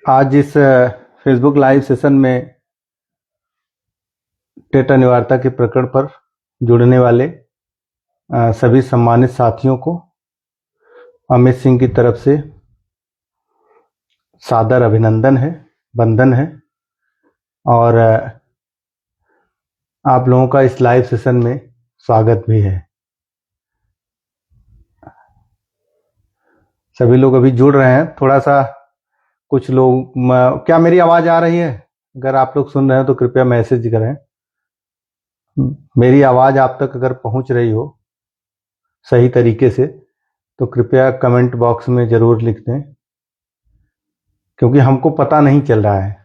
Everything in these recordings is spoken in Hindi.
आज इस फेसबुक लाइव सेशन में टेट अनिवार्यता के प्रकरण पर जुड़ने वाले सभी सम्मानित साथियों को अमित सिंह की तरफ से सादर अभिनंदन है, वंदन है। और आप लोगों का इस लाइव सेशन में स्वागत भी है। सभी लोग अभी जुड़ रहे हैं। थोड़ा सा कुछ लोग क्या मेरी आवाज आ रही है? अगर आप लोग सुन रहे हैं तो कृपया मैसेज करें। मेरी आवाज आप तक अगर पहुंच रही हो सही तरीके से तो कृपया कमेंट बॉक्स में जरूर लिख दें, क्योंकि हमको पता नहीं चल रहा है।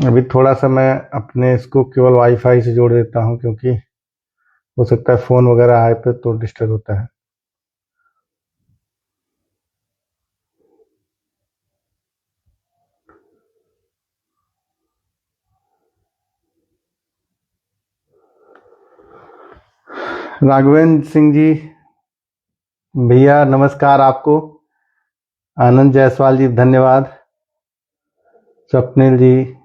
अभी थोड़ा सा मैं अपने इसको केवल वाईफाई से जोड़ देता हूं, क्योंकि हो सकता है फोन वगैरह आए पे तो डिस्टर्ब होता है। राघवेंद्र सिंह जी भैया नमस्कार आपको। आनंद जायसवाल जी धन्यवाद। स्वप्निल जी,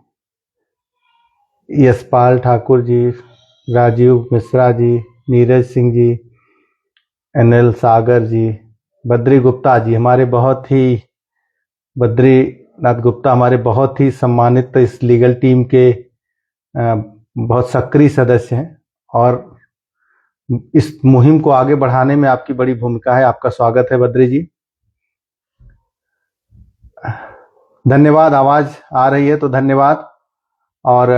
यशपाल ठाकुर जी, राजीव मिश्रा जी, नीरज सिंह जी, एनएल सागर जी, बद्री गुप्ता जी हमारे बद्रीनाथ गुप्ता हमारे बहुत ही सम्मानित इस लीगल टीम के बहुत सक्रिय सदस्य हैं और इस मुहिम को आगे बढ़ाने में आपकी बड़ी भूमिका है। आपका स्वागत है बद्री जी। धन्यवाद। आवाज आ रही है तो धन्यवाद। और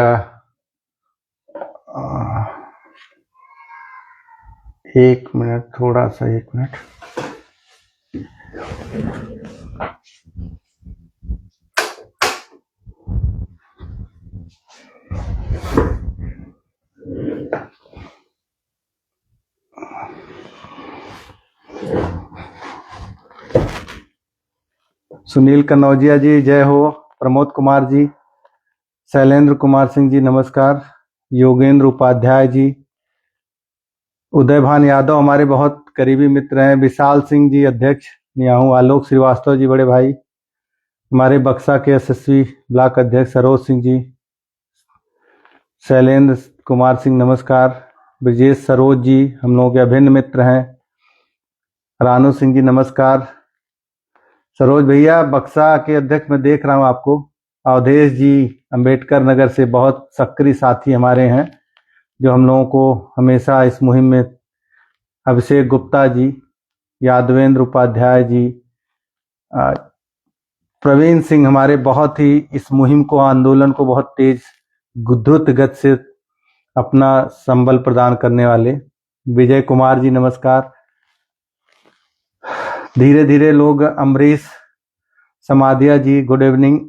एक मिनट, थोड़ा सा एक मिनट। सुनील कन्नौजिया जी जय हो। प्रमोद कुमार जी, शैलेंद्र कुमार सिंह जी नमस्कार। योगेंद्र उपाध्याय जी, उदय भान यादव हमारे बहुत करीबी मित्र हैं। विशाल सिंह जी अध्यक्ष नियाहू। आलोक श्रीवास्तव जी बड़े भाई। हमारे बक्सा के यशस्वी ब्लॉक अध्यक्ष सरोज सिंह जी। शैलेंद्र कुमार सिंह नमस्कार। ब्रजेश सरोज जी हम लोगों के अभिन्न मित्र हैं। रानू सिंह जी नमस्कार। सरोज भैया बक्सा के अध्यक्ष मैं देख रहा हूं आपको। अवधेश जी अंबेडकर नगर से बहुत सक्रिय साथी हमारे हैं जो हम लोगों को हमेशा इस मुहिम में। अभिषेक गुप्ता जी, यादवेंद्र उपाध्याय जी, प्रवीण सिंह हमारे बहुत ही इस मुहिम को, आंदोलन को बहुत तेज द्रुत गति से अपना संबल प्रदान करने वाले। विजय कुमार जी नमस्कार। धीरे धीरे लोग, अमरीश समाधिया जी गुड इवनिंग।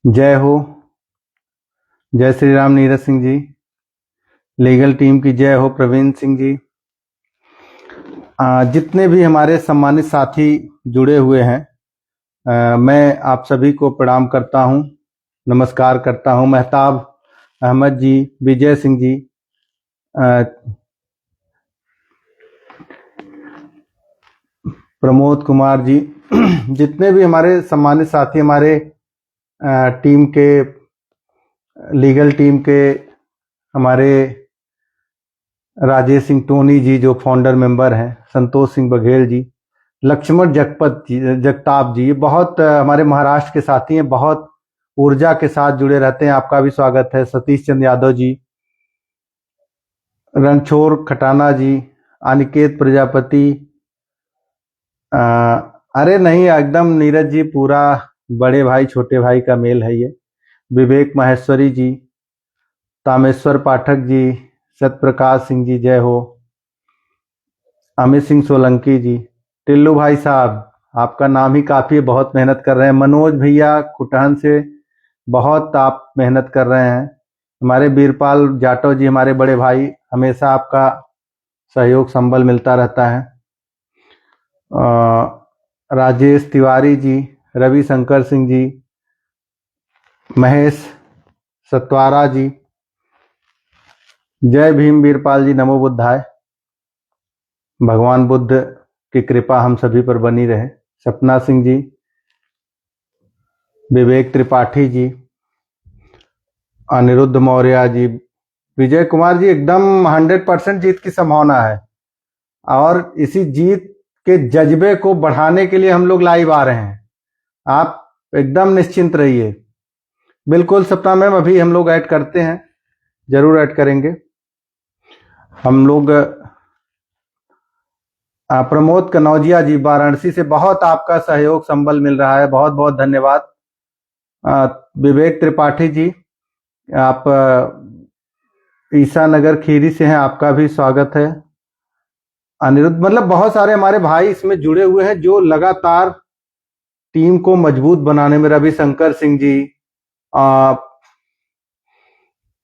जय हो। जय श्री राम नीरज सिंह जी। लीगल टीम की जय हो प्रवीण सिंह जी। जितने भी हमारे सम्मानित साथी जुड़े हुए हैं, मैं आप सभी को प्रणाम करता हूं, नमस्कार करता हूं। महताब अहमद जी, विजय सिंह जी, प्रमोद कुमार जी, जितने भी हमारे सम्मानित साथी हमारे टीम के, लीगल टीम के, हमारे राजेश सिंह टोनी जी जो फाउंडर मेंबर हैं, संतोष सिंह बघेल जी, लक्ष्मण जगताप जी, ये बहुत हमारे महाराष्ट्र के साथी हैं, बहुत ऊर्जा के साथ जुड़े रहते हैं। आपका भी स्वागत है। सतीश चंद्र यादव जी, रणछोड़ खटाना जी, अनिकेत प्रजापति, अरे नहीं एकदम नीरज जी, पूरा बड़े भाई छोटे भाई का मेल है ये। विवेक माहेश्वरी जी, तामेश्वर पाठक जी, सत्यप्रकाश सिंह जी जय हो। अमित सिंह सोलंकी जी, टिल्लू भाई साहब आपका नाम ही काफी, बहुत मेहनत कर रहे हैं। मनोज भैया कुटहन से बहुत आप मेहनत कर रहे हैं। हमारे बीरपाल जाटव जी हमारे बड़े भाई, हमेशा आपका सहयोग संबल मिलता रहता है। राजेश तिवारी जी, रविशंकर सिंह जी, महेश सतवारा जी, जय भीम वीरपाल जी, नमो बुद्धाय। भगवान बुद्ध की कृपा हम सभी पर बनी रहे। सपना सिंह जी, विवेक त्रिपाठी जी, अनिरुद्ध मौर्य जी, विजय कुमार जी, एकदम 100% जीत की संभावना है और इसी जीत के जज्बे को बढ़ाने के लिए हम लोग लाइव आ रहे हैं। आप एकदम निश्चिंत रहिए। बिल्कुल सपना मैम, अभी हम लोग ऐड करते हैं, जरूर ऐड करेंगे हम लोग। प्रमोद कनौजिया जी वाराणसी से, बहुत आपका सहयोग संबल मिल रहा है, बहुत बहुत धन्यवाद। विवेक त्रिपाठी जी, आप ईसा नगर खीरी से हैं, आपका भी स्वागत है। अनिरुद्ध, मतलब बहुत सारे हमारे भाई इसमें जुड़े हुए हैं जो लगातार टीम को मजबूत बनाने में। रविशंकर सिंह जी,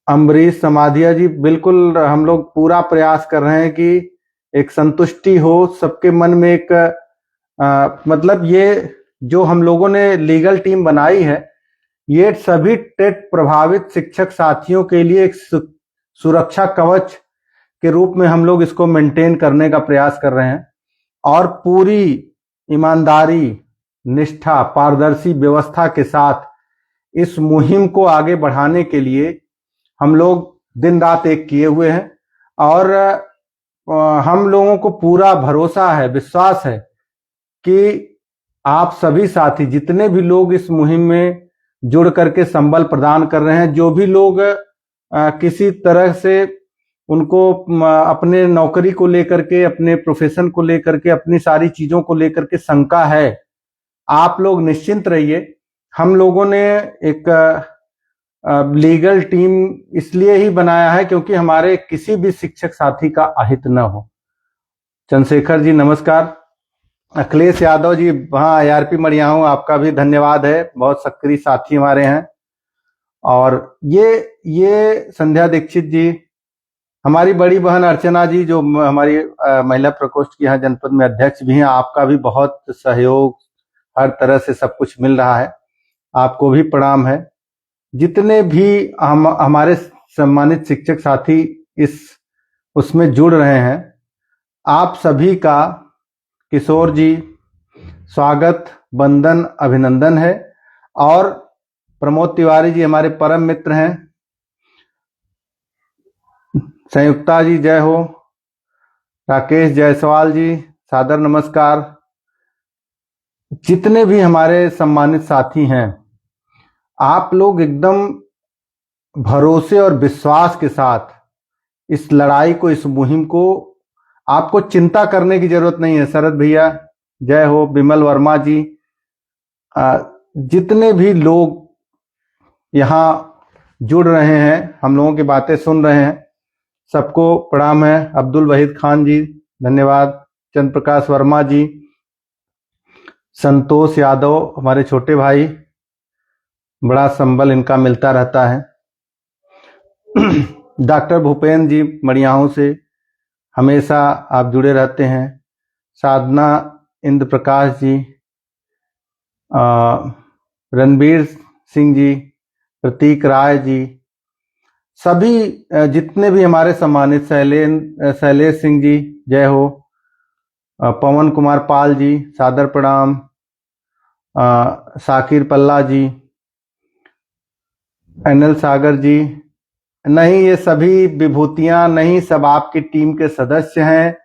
अम्बरीश समाधिया जी, बिल्कुल हम लोग पूरा प्रयास कर रहे हैं कि एक संतुष्टि हो सबके मन में। एक मतलब ये जो हम लोगों ने लीगल टीम बनाई है, ये सभी टेट प्रभावित शिक्षक साथियों के लिए एक सुरक्षा कवच के रूप में हम लोग इसको मेंटेन करने का प्रयास कर रहे हैं और पूरी ईमानदारी, निष्ठा, पारदर्शी व्यवस्था के साथ इस मुहिम को आगे बढ़ाने के लिए हम लोग दिन रात एक किए हुए हैं और हम लोगों को पूरा भरोसा है, विश्वास है कि आप सभी साथी, जितने भी लोग इस मुहिम में जुड़ करके संबल प्रदान कर रहे हैं, जो भी लोग किसी तरह से उनको अपने नौकरी को लेकर के, अपने प्रोफेशन को लेकर के, अपनी सारी चीजों को लेकर के शंका है, आप लोग निश्चिंत रहिए। हम लोगों ने एक लीगल टीम इसलिए ही बनाया है क्योंकि हमारे किसी भी शिक्षक साथी का अहित न हो। चंद्रशेखर जी नमस्कार। अखिलेश यादव जी, हाँ आरपी मड़िया हूँ, आपका भी धन्यवाद है, बहुत सक्रिय साथी हमारे हैं। और ये संध्या दीक्षित जी, हमारी बड़ी बहन अर्चना जी जो हमारी महिला प्रकोष्ठ की यहाँ जनपद में अध्यक्ष भी हैं, आपका भी बहुत सहयोग, हर तरह से सब कुछ मिल रहा है, आपको भी प्रणाम है। जितने भी हमारे सम्मानित शिक्षक साथी इस उसमें जुड़ रहे हैं, आप सभी का, किशोर जी स्वागत, वंदन, अभिनंदन है। और प्रमोद तिवारी जी हमारे परम मित्र हैं, संयुक्ता जी जय हो, राकेश जायसवाल जी सादर नमस्कार। जितने भी हमारे सम्मानित साथी हैं, आप लोग एकदम भरोसे और विश्वास के साथ इस लड़ाई को, इस मुहिम को, आपको चिंता करने की जरूरत नहीं है। शरद भैया जय हो, विमल वर्मा जी, जितने भी लोग यहाँ जुड़ रहे हैं, हम लोगों की बातें सुन रहे हैं, सबको प्रणाम है। अब्दुल वहीद खान जी धन्यवाद, चंद्र प्रकाश वर्मा जी, संतोष यादव हमारे छोटे भाई, बड़ा संबल इनका मिलता रहता है। डॉक्टर भूपेंद्र जी मड़ियाहू से हमेशा आप जुड़े रहते हैं। साधना इंद्र प्रकाश जी, रणबीर सिंह जी, प्रतीक राय जी, सभी जितने भी हमारे सम्मानित, शैलेश सिंह जी जय हो, पवन कुमार पाल जी सादर प्रणाम, साकिर पल्ला जी, एनएल सागर जी, नहीं ये सभी विभूतियां नहीं, सब आपकी टीम के सदस्य हैं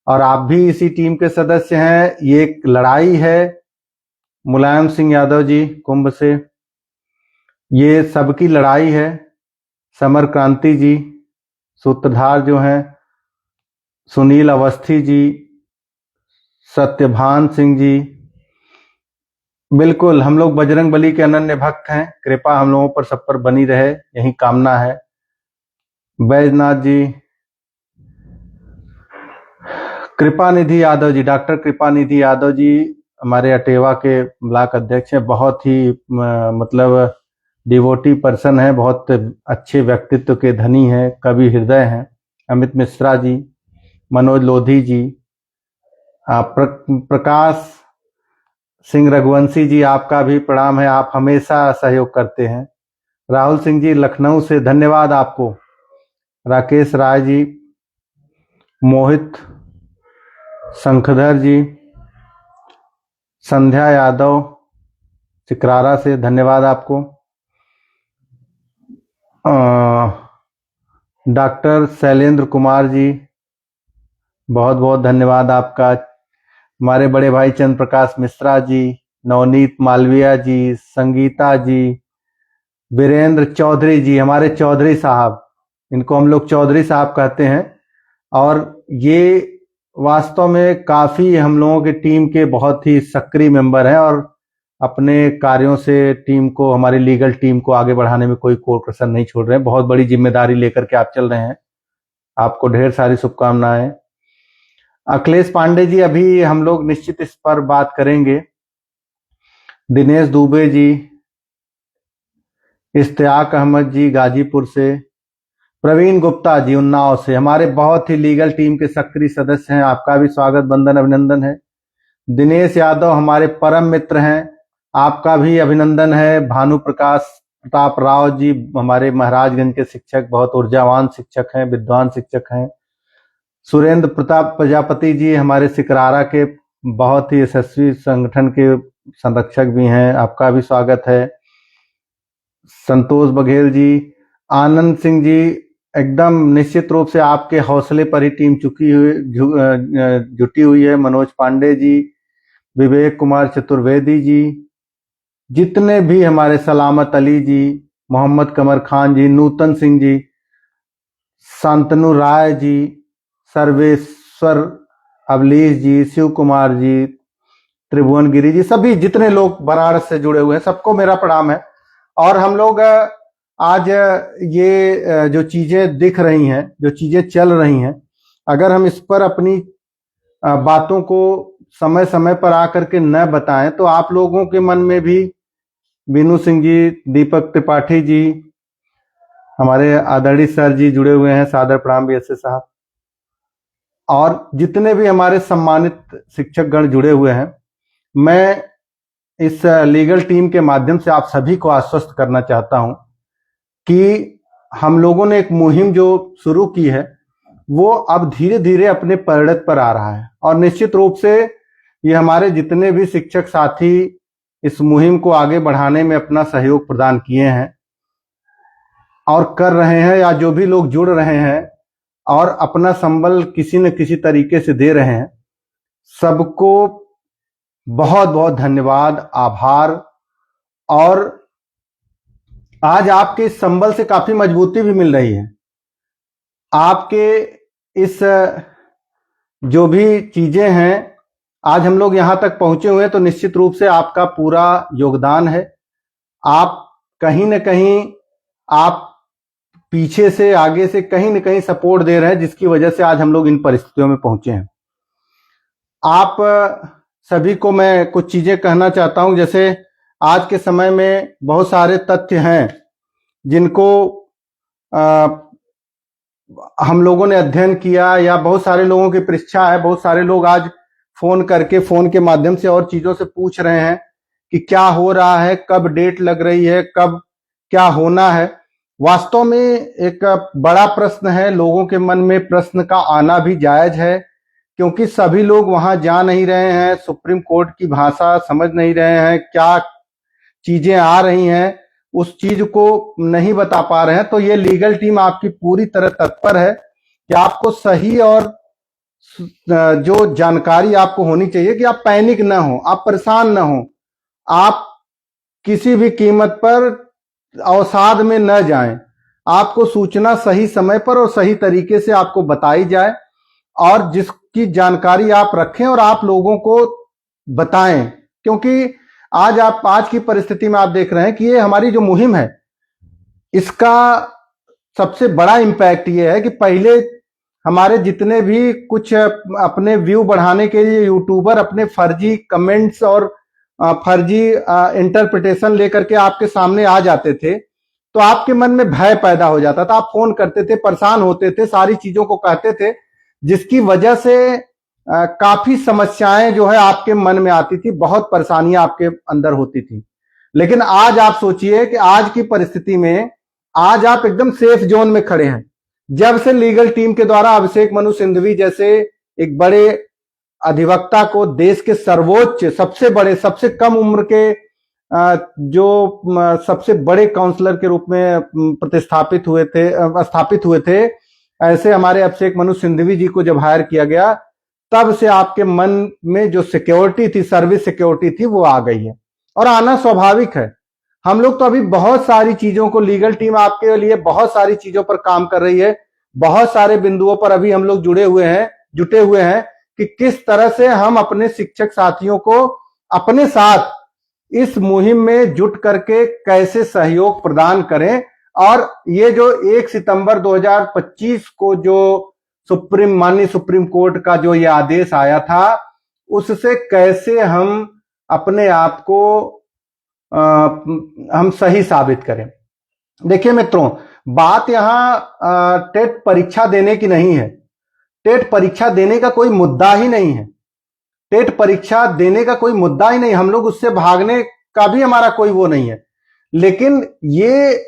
और आप भी इसी टीम के सदस्य हैं। ये एक लड़ाई है। मुलायम सिंह यादव जी कुंभ से, ये सबकी लड़ाई है। समर क्रांति जी, सूत्रधार जो हैं, सुनील अवस्थी जी, सत्यभान सिंह जी, बिल्कुल हम लोग बजरंग बली के अनन्य भक्त हैं, कृपा हम लोगों पर सब पर बनी रहे, यही कामना है। बैजनाथ जी, कृपा निधि यादव जी, डॉक्टर कृपा निधि यादव जी हमारे अटेवा के ब्लॉक अध्यक्ष हैं, बहुत ही मतलब डिवोटी पर्सन है, बहुत अच्छे व्यक्तित्व के धनी हैं, कवि हृदय हैं। अमित मिश्रा जी, मनोज लोधी जी, प्रकाश सिंह रघुवंशी जी, आपका भी प्रणाम है, आप हमेशा सहयोग करते हैं। राहुल सिंह जी लखनऊ से, धन्यवाद आपको। राकेश राय जी, मोहित शंखधर जी, संध्या यादव चिकरारा से, धन्यवाद आपको। डॉक्टर शैलेंद्र कुमार जी, बहुत बहुत धन्यवाद आपका। हमारे बड़े भाई चंद्र प्रकाश मिश्रा जी, नवनीत मालविया जी, संगीता जी, वीरेंद्र चौधरी जी, हमारे चौधरी साहब, इनको हम लोग चौधरी साहब कहते हैं, और ये वास्तव में काफी हम लोगों की टीम के बहुत ही सक्रिय मेंबर हैं और अपने कार्यों से टीम को, हमारी लीगल टीम को आगे बढ़ाने में कोई कसर नहीं छोड़ रहे हैं। बहुत बड़ी जिम्मेदारी लेकर के आप चल रहे हैं, आपको ढेर सारी शुभकामनाएं। अखिलेश पांडे जी, अभी हम लोग निश्चित इस पर बात करेंगे। दिनेश दुबे जी, इश्तियाक अहमद जी गाजीपुर से, प्रवीण गुप्ता जी उन्नाव से, हमारे बहुत ही लीगल टीम के सक्रिय सदस्य हैं, आपका भी स्वागत, वंदन, अभिनंदन है। दिनेश यादव हमारे परम मित्र हैं, आपका भी अभिनंदन है। भानु प्रकाश प्रताप राव जी, हमारे महाराजगंज के शिक्षक, बहुत ऊर्जावान शिक्षक हैं, विद्वान शिक्षक हैं। सुरेंद्र प्रताप प्रजापति जी, हमारे सिकरारा के बहुत ही यशस्वी संगठन के संरक्षक भी हैं, आपका भी स्वागत है। संतोष बघेल जी, आनंद सिंह जी, एकदम निश्चित रूप से आपके हौसले पर ही टीम जुटी हुई है। मनोज पांडे जी, विवेक कुमार चतुर्वेदी जी, जितने भी हमारे सलामत अली जी, मोहम्मद कमर खान जी, नूतन सिंह जी, शांतनु राय जी, सर्वेश्वर अवलीश जी, शिव कुमार जी, त्रिभुवन गिरी जी, सभी जितने लोग बनारस से जुड़े हुए हैं, सबको मेरा प्रणाम है। और हम लोग आज ये जो चीजें दिख रही हैं, जो चीजें चल रही हैं, अगर हम इस पर अपनी बातों को समय समय पर आकर के न बताएं तो आप लोगों के मन में भी, बीनू सिंह जी, दीपक त्रिपाठी जी, हमारे आदरणीय सर जी जुड़े हुए हैं, सादर प्रणाम बीएसए साहब, और जितने भी हमारे सम्मानित शिक्षक गण जुड़े हुए हैं, मैं इस लीगल टीम के माध्यम से आप सभी को आश्वस्त करना चाहता हूं कि हम लोगों ने एक मुहिम जो शुरू की है वो अब धीरे धीरे अपने परिणत पर आ रहा है, और निश्चित रूप से ये हमारे जितने भी शिक्षक साथी इस मुहिम को आगे बढ़ाने में अपना सहयोग प्रदान किए हैं और कर रहे हैं, या जो भी लोग जुड़ रहे हैं और अपना संबल किसी न किसी तरीके से दे रहे हैं, सबको बहुत बहुत धन्यवाद, आभार। और आज आपके इस संबल से काफी मजबूती भी मिल रही है। आपके इस जो भी चीजें हैं, आज हम लोग यहां तक पहुंचे हुए हैं तो निश्चित रूप से आपका पूरा योगदान है। आप कहीं न कहीं, आप पीछे से, आगे से कहीं न कहीं सपोर्ट दे रहे हैं, जिसकी वजह से आज हम लोग इन परिस्थितियों में पहुंचे हैं। आप सभी को मैं कुछ चीजें कहना चाहता हूं। जैसे आज के समय में बहुत सारे तथ्य हैं जिनको हम लोगों ने अध्ययन किया, या बहुत सारे लोगों की परीक्षा है। बहुत सारे लोग आज फोन करके, फोन के माध्यम से और चीजों से पूछ रहे हैं कि क्या हो रहा है, कब डेट लग रही है, कब क्या होना है। वास्तव में एक बड़ा प्रश्न है, लोगों के मन में प्रश्न का आना भी जायज है, क्योंकि सभी लोग वहां जा नहीं रहे हैं, सुप्रीम कोर्ट की भाषा समझ नहीं रहे हैं, क्या चीजें आ रही हैं उस चीज को नहीं बता पा रहे हैं। तो ये लीगल टीम आपकी पूरी तरह तत्पर है कि आपको सही और जो जानकारी आपको होनी चाहिए, कि आप पैनिक ना हो, आप परेशान ना हो, आप किसी भी कीमत पर अवसाद में न जाएं। आपको सूचना सही समय पर और सही तरीके से आपको बताई जाए, और जिसकी जानकारी आप रखें और आप लोगों को बताएं। क्योंकि आज की परिस्थिति में आप देख रहे हैं कि ये हमारी जो मुहिम है, इसका सबसे बड़ा इंपैक्ट ये है कि पहले हमारे जितने भी कुछ अपने व्यू बढ़ाने के लिए यूट्यूबर अपने फर्जी कमेंट्स और फर्जी इंटरप्रिटेशन लेकर के आपके सामने आ जाते थे, तो आपके मन में भय पैदा हो जाता था। आप फोन करते थे, परेशान होते थे, सारी चीजों को कहते थे, जिसकी वजह से काफी समस्याएं जो है आपके मन में आती थी, बहुत परेशानियां आपके अंदर होती थी। लेकिन आज आप सोचिए कि आज की परिस्थिति में आज आप एकदम सेफ जोन में खड़े हैं। जब से लीगल टीम के द्वारा अभिषेक मनु सिंघवी जैसे एक बड़े अधिवक्ता को देश के सर्वोच्च, सबसे बड़े, सबसे कम उम्र के जो सबसे बड़े काउंसलर के रूप में प्रतिस्थापित हुए थे, स्थापित हुए थे, ऐसे हमारे अभिषेक मनु सिंघवी जी को जब हायर किया गया, तब से आपके मन में जो सिक्योरिटी थी, सर्विस सिक्योरिटी थी, वो आ गई है और आना स्वाभाविक है। हम लोग तो अभी बहुत सारी चीजों को, लीगल टीम आपके लिए बहुत सारी चीजों पर काम कर रही है, बहुत सारे बिंदुओं पर अभी हम लोग जुटे हुए हैं कि किस तरह से हम अपने शिक्षक साथियों को अपने साथ इस मुहिम में जुट करके कैसे सहयोग प्रदान करें। और ये जो 1 सितंबर 2025 को जो माननीय सुप्रीम कोर्ट का जो ये आदेश आया था, उससे कैसे हम अपने आप को हम सही साबित करें। देखिए मित्रों, बात यहां टेट परीक्षा देने की नहीं है। टेट परीक्षा देने का कोई मुद्दा ही नहीं है। टेट परीक्षा देने का कोई मुद्दा ही नहीं, हम लोग उससे भागने का भी हमारा कोई वो नहीं है। लेकिन ये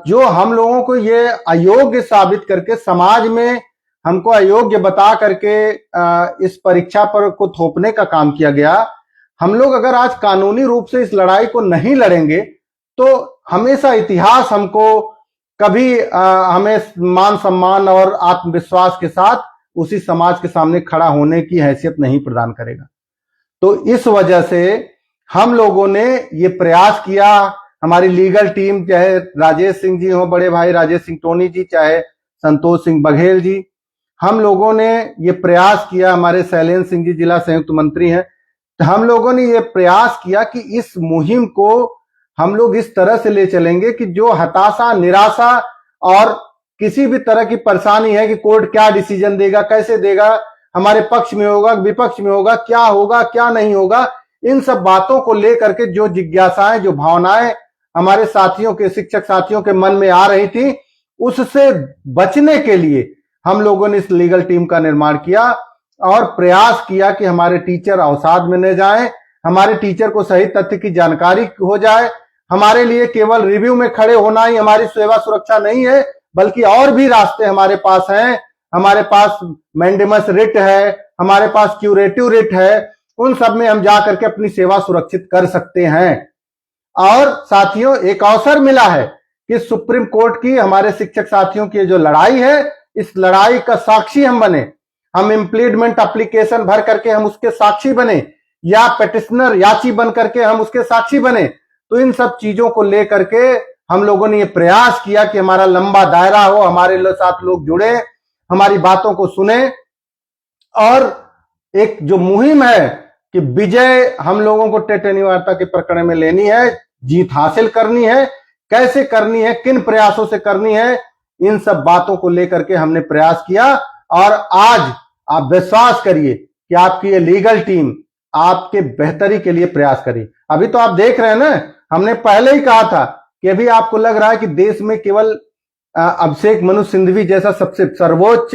जो हम लोगों को ये अयोग्य साबित करके, समाज में हमको अयोग्य बता करके इस परीक्षा पर को थोपने का काम किया गया। हम लोग अगर आज कानूनी रूप से इस लड़ाई को नहीं लड़ेंगे तो हमेशा इतिहास हमको कभी हमें मान सम्मान और आत्मविश्वास के साथ उसी समाज के सामने खड़ा होने की हैसियत नहीं प्रदान करेगा। तो इस वजह से हम लोगों ने ये प्रयास किया, हमारी लीगल टीम, चाहे राजेश सिंह जी हो, बड़े भाई राजेश सिंह टोनी जी, चाहे संतोष सिंह बघेल जी, हम लोगों ने ये प्रयास किया, हमारे शैलेंद्र सिंह जी जिला संयुक्त मंत्री हैं, तो हम लोगों ने ये प्रयास किया कि इस मुहिम को हम लोग इस तरह से ले चलेंगे कि जो हताशा, निराशा और किसी भी तरह की परेशानी है कि कोर्ट क्या डिसीजन देगा, कैसे देगा, हमारे पक्ष में होगा, विपक्ष में होगा, क्या होगा, क्या नहीं होगा, इन सब बातों को लेकर के जो जिज्ञासाएं, जो भावनाएं हमारे साथियों के, शिक्षक साथियों के मन में आ रही थी, उससे बचने के लिए हम लोगों ने इस लीगल टीम का निर्माण किया और प्रयास किया कि हमारे टीचर अवसाद में न जाएं, हमारे टीचर को सही तथ्य की जानकारी हो जाए। हमारे लिए केवल रिव्यू में खड़े होना ही हमारी सेवा सुरक्षा नहीं है, बल्कि और भी रास्ते हमारे पास हैं। हमारे पास मैंडेमस रिट है, हमारे पास क्यूरेटिव रिट है, उन सब में हम जा करके अपनी सेवा सुरक्षित कर सकते हैं। और साथियों, एक अवसर मिला है कि सुप्रीम कोर्ट की हमारे शिक्षक साथियों की जो लड़ाई है, इस लड़ाई का साक्षी हम बने। हम इम्प्लीडमेंट एप्लीकेशन भर करके हम उसके साक्षी बने, या पेटिशनर याची बन करके हम उसके साक्षी बने। तो इन सब चीजों को लेकर के हम लोगों ने ये प्रयास किया कि हमारा लंबा दायरा हो, हमारे साथ लोग जुड़े, हमारी बातों को सुने और एक जो मुहिम है कि विजय हम लोगों को टेट अनिवार्यता के प्रकरण में लेनी है, जीत हासिल करनी है, कैसे करनी है, किन प्रयासों से करनी है, इन सब बातों को लेकर के हमने प्रयास किया। और आज आप विश्वास करिए कि आपकी ये लीगल टीम आपके बेहतरी के लिए प्रयास करी। अभी तो आप देख रहे हैं ना, हमने पहले ही कहा था कि अभी आपको लग रहा है कि देश में केवल अभिषेक मनु सिंघवी जैसा सबसे सर्वोच्च,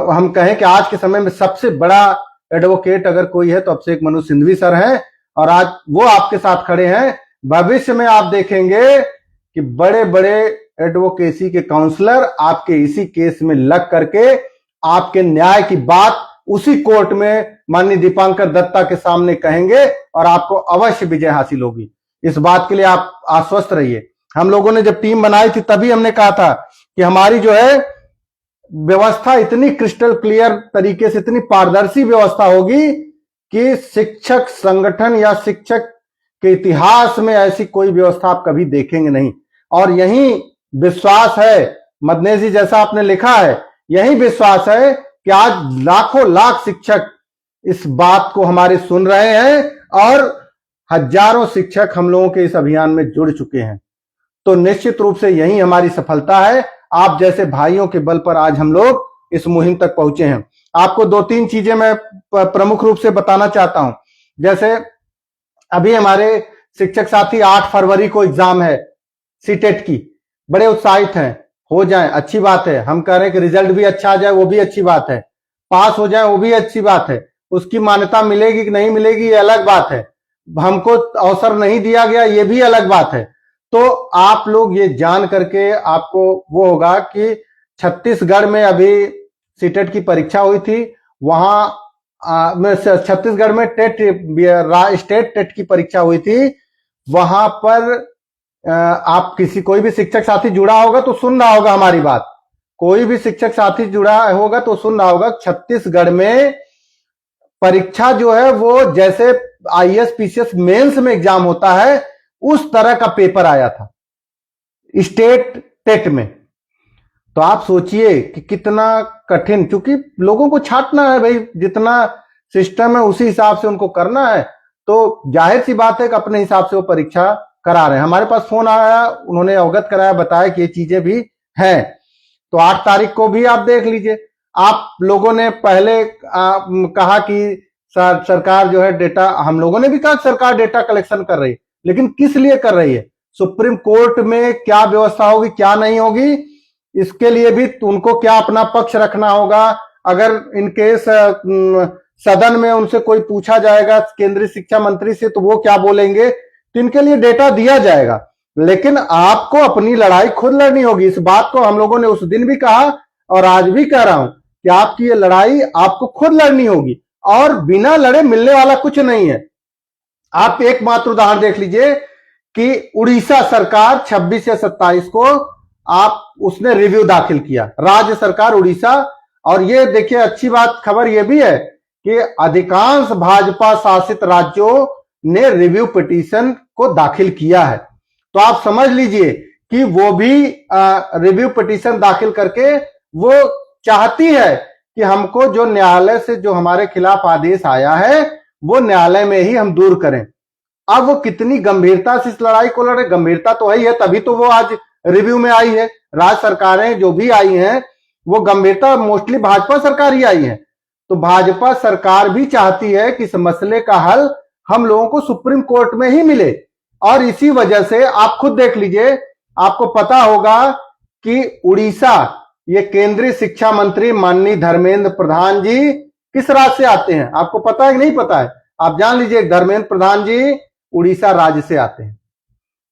हम कहें कि आज के समय में सबसे बड़ा एडवोकेट अगर कोई है तो अभिषेक मनु सिंघवी सर हैं, और आज वो आपके साथ खड़े हैं। भविष्य में आप देखेंगे कि बड़े बड़े एडवोकेसी के काउंसलर आपके इसी केस में लग करके आपके न्याय की बात उसी कोर्ट में माननीय दीपांकर दत्ता के सामने कहेंगे और आपको अवश्य विजय हासिल होगी। इस बात के लिए आप आश्वस्त रहिए। हम लोगों ने जब टीम बनाई थी तभी हमने कहा था कि हमारी जो है व्यवस्था इतनी क्रिस्टल क्लियर तरीके से, इतनी पारदर्शी व्यवस्था होगी कि शिक्षक संगठन या शिक्षक के इतिहास में ऐसी कोई व्यवस्था आप कभी देखेंगे नहीं। और यही विश्वास है, मदनेश जी जैसा आपने लिखा है, यही विश्वास है कि आज लाखों लाख शिक्षक इस बात को हमारे सुन रहे हैं और हजारों शिक्षक हम लोगों के इस अभियान में जुड़ चुके हैं। तो निश्चित रूप से यही हमारी सफलता है। आप जैसे भाइयों के बल पर आज हम लोग इस मुहिम तक पहुंचे हैं। आपको 2-3 चीजें मैं प्रमुख रूप से बताना चाहता हूं। जैसे अभी हमारे शिक्षक साथी 8 फरवरी को एग्जाम है सीटेट की, बड़े उत्साहित हैं, हो जाए अच्छी बात है। हम कह रहे हैं कि रिजल्ट भी अच्छा आ जाए, वो भी अच्छी बात है। पास हो जाए वो भी अच्छी बात है, उसकी मान्यता मिलेगी कि नहीं मिलेगी ये अलग बात है, हमको अवसर नहीं दिया गया ये भी अलग बात है। तो आप लोग ये जान करके आपको वो होगा कि छत्तीसगढ़ में अभी सीटेट की परीक्षा हुई थी, वहां छत्तीसगढ़ में स्टेट टेट की परीक्षा हुई थी, वहां पर आप कोई भी शिक्षक साथी जुड़ा होगा तो सुन रहा होगा हमारी बात, कोई भी शिक्षक साथी जुड़ा होगा तो सुन रहा होगा, छत्तीसगढ़ में परीक्षा जो है वो जैसे आईएएस पीसीएस मेंस में एग्जाम होता है उस तरह का पेपर आया था स्टेट टेट में। तो आप सोचिए कि कितना कठिन, क्योंकि लोगों को छांटना है भाई, जितना सिस्टम है उसी हिसाब से उनको करना है, तो जाहिर सी बात है कि अपने हिसाब से वो परीक्षा करा रहे हैं। हमारे पास फोन आया, उन्होंने अवगत कराया, बताया कि ये चीजें भी हैं। तो 8 तारीख को भी आप देख लीजिए, आप लोगों ने पहले कहा कि सरकार जो है डेटा, हम लोगों ने भी कहा सरकार डेटा कलेक्शन कर रही है, लेकिन किस लिए कर रही है, सुप्रीम कोर्ट में क्या व्यवस्था होगी क्या नहीं होगी, इसके लिए भी उनको क्या अपना पक्ष रखना होगा। अगर इनकेस सदन में उनसे कोई पूछा जाएगा केंद्रीय शिक्षा मंत्री से तो वो क्या बोलेंगे, तो इनके लिए डेटा दिया जाएगा, लेकिन आपको अपनी लड़ाई खुद लड़नी होगी। इस बात को हम लोगों ने उस दिन भी कहा और आज भी कह रहा हूं कि आपकी ये लड़ाई आपको खुद लड़नी होगी, और बिना लड़े मिलने वाला कुछ नहीं है। आप एकमात्र उदाहरण देख लीजिए कि उड़ीसा सरकार 26 या 27 को उसने रिव्यू दाखिल किया, राज्य सरकार उड़ीसा। और ये देखिए अच्छी बात, खबर ये भी है कि अधिकांश भाजपा शासित राज्यों ने रिव्यू पिटीशन को दाखिल किया है। तो आप समझ लीजिए कि वो भी रिव्यू पिटीशन दाखिल करके वो चाहती है कि हमको जो न्यायालय से जो हमारे खिलाफ आदेश आया है वो न्यायालय में ही हम दूर करें। अब वो कितनी गंभीरता से इस लड़ाई को लड़े, गंभीरता तो है ही है, तभी तो वो आज रिव्यू में आई है। राज्य सरकारें जो भी आई हैं वो गंभीरता मोस्टली भाजपा सरकार ही आई है। तो भाजपा सरकार भी चाहती है कि इस मसले का हल हम लोगों को सुप्रीम कोर्ट में ही मिले, और इसी वजह से आप खुद देख लीजिए, आपको पता होगा कि उड़ीसा, ये केंद्रीय शिक्षा मंत्री माननीय धर्मेंद्र प्रधान जी किस राज्य से आते हैं, आपको पता है कि नहीं पता है? आप जान लीजिए, धर्मेंद्र प्रधान जी उड़ीसा राज्य से आते हैं,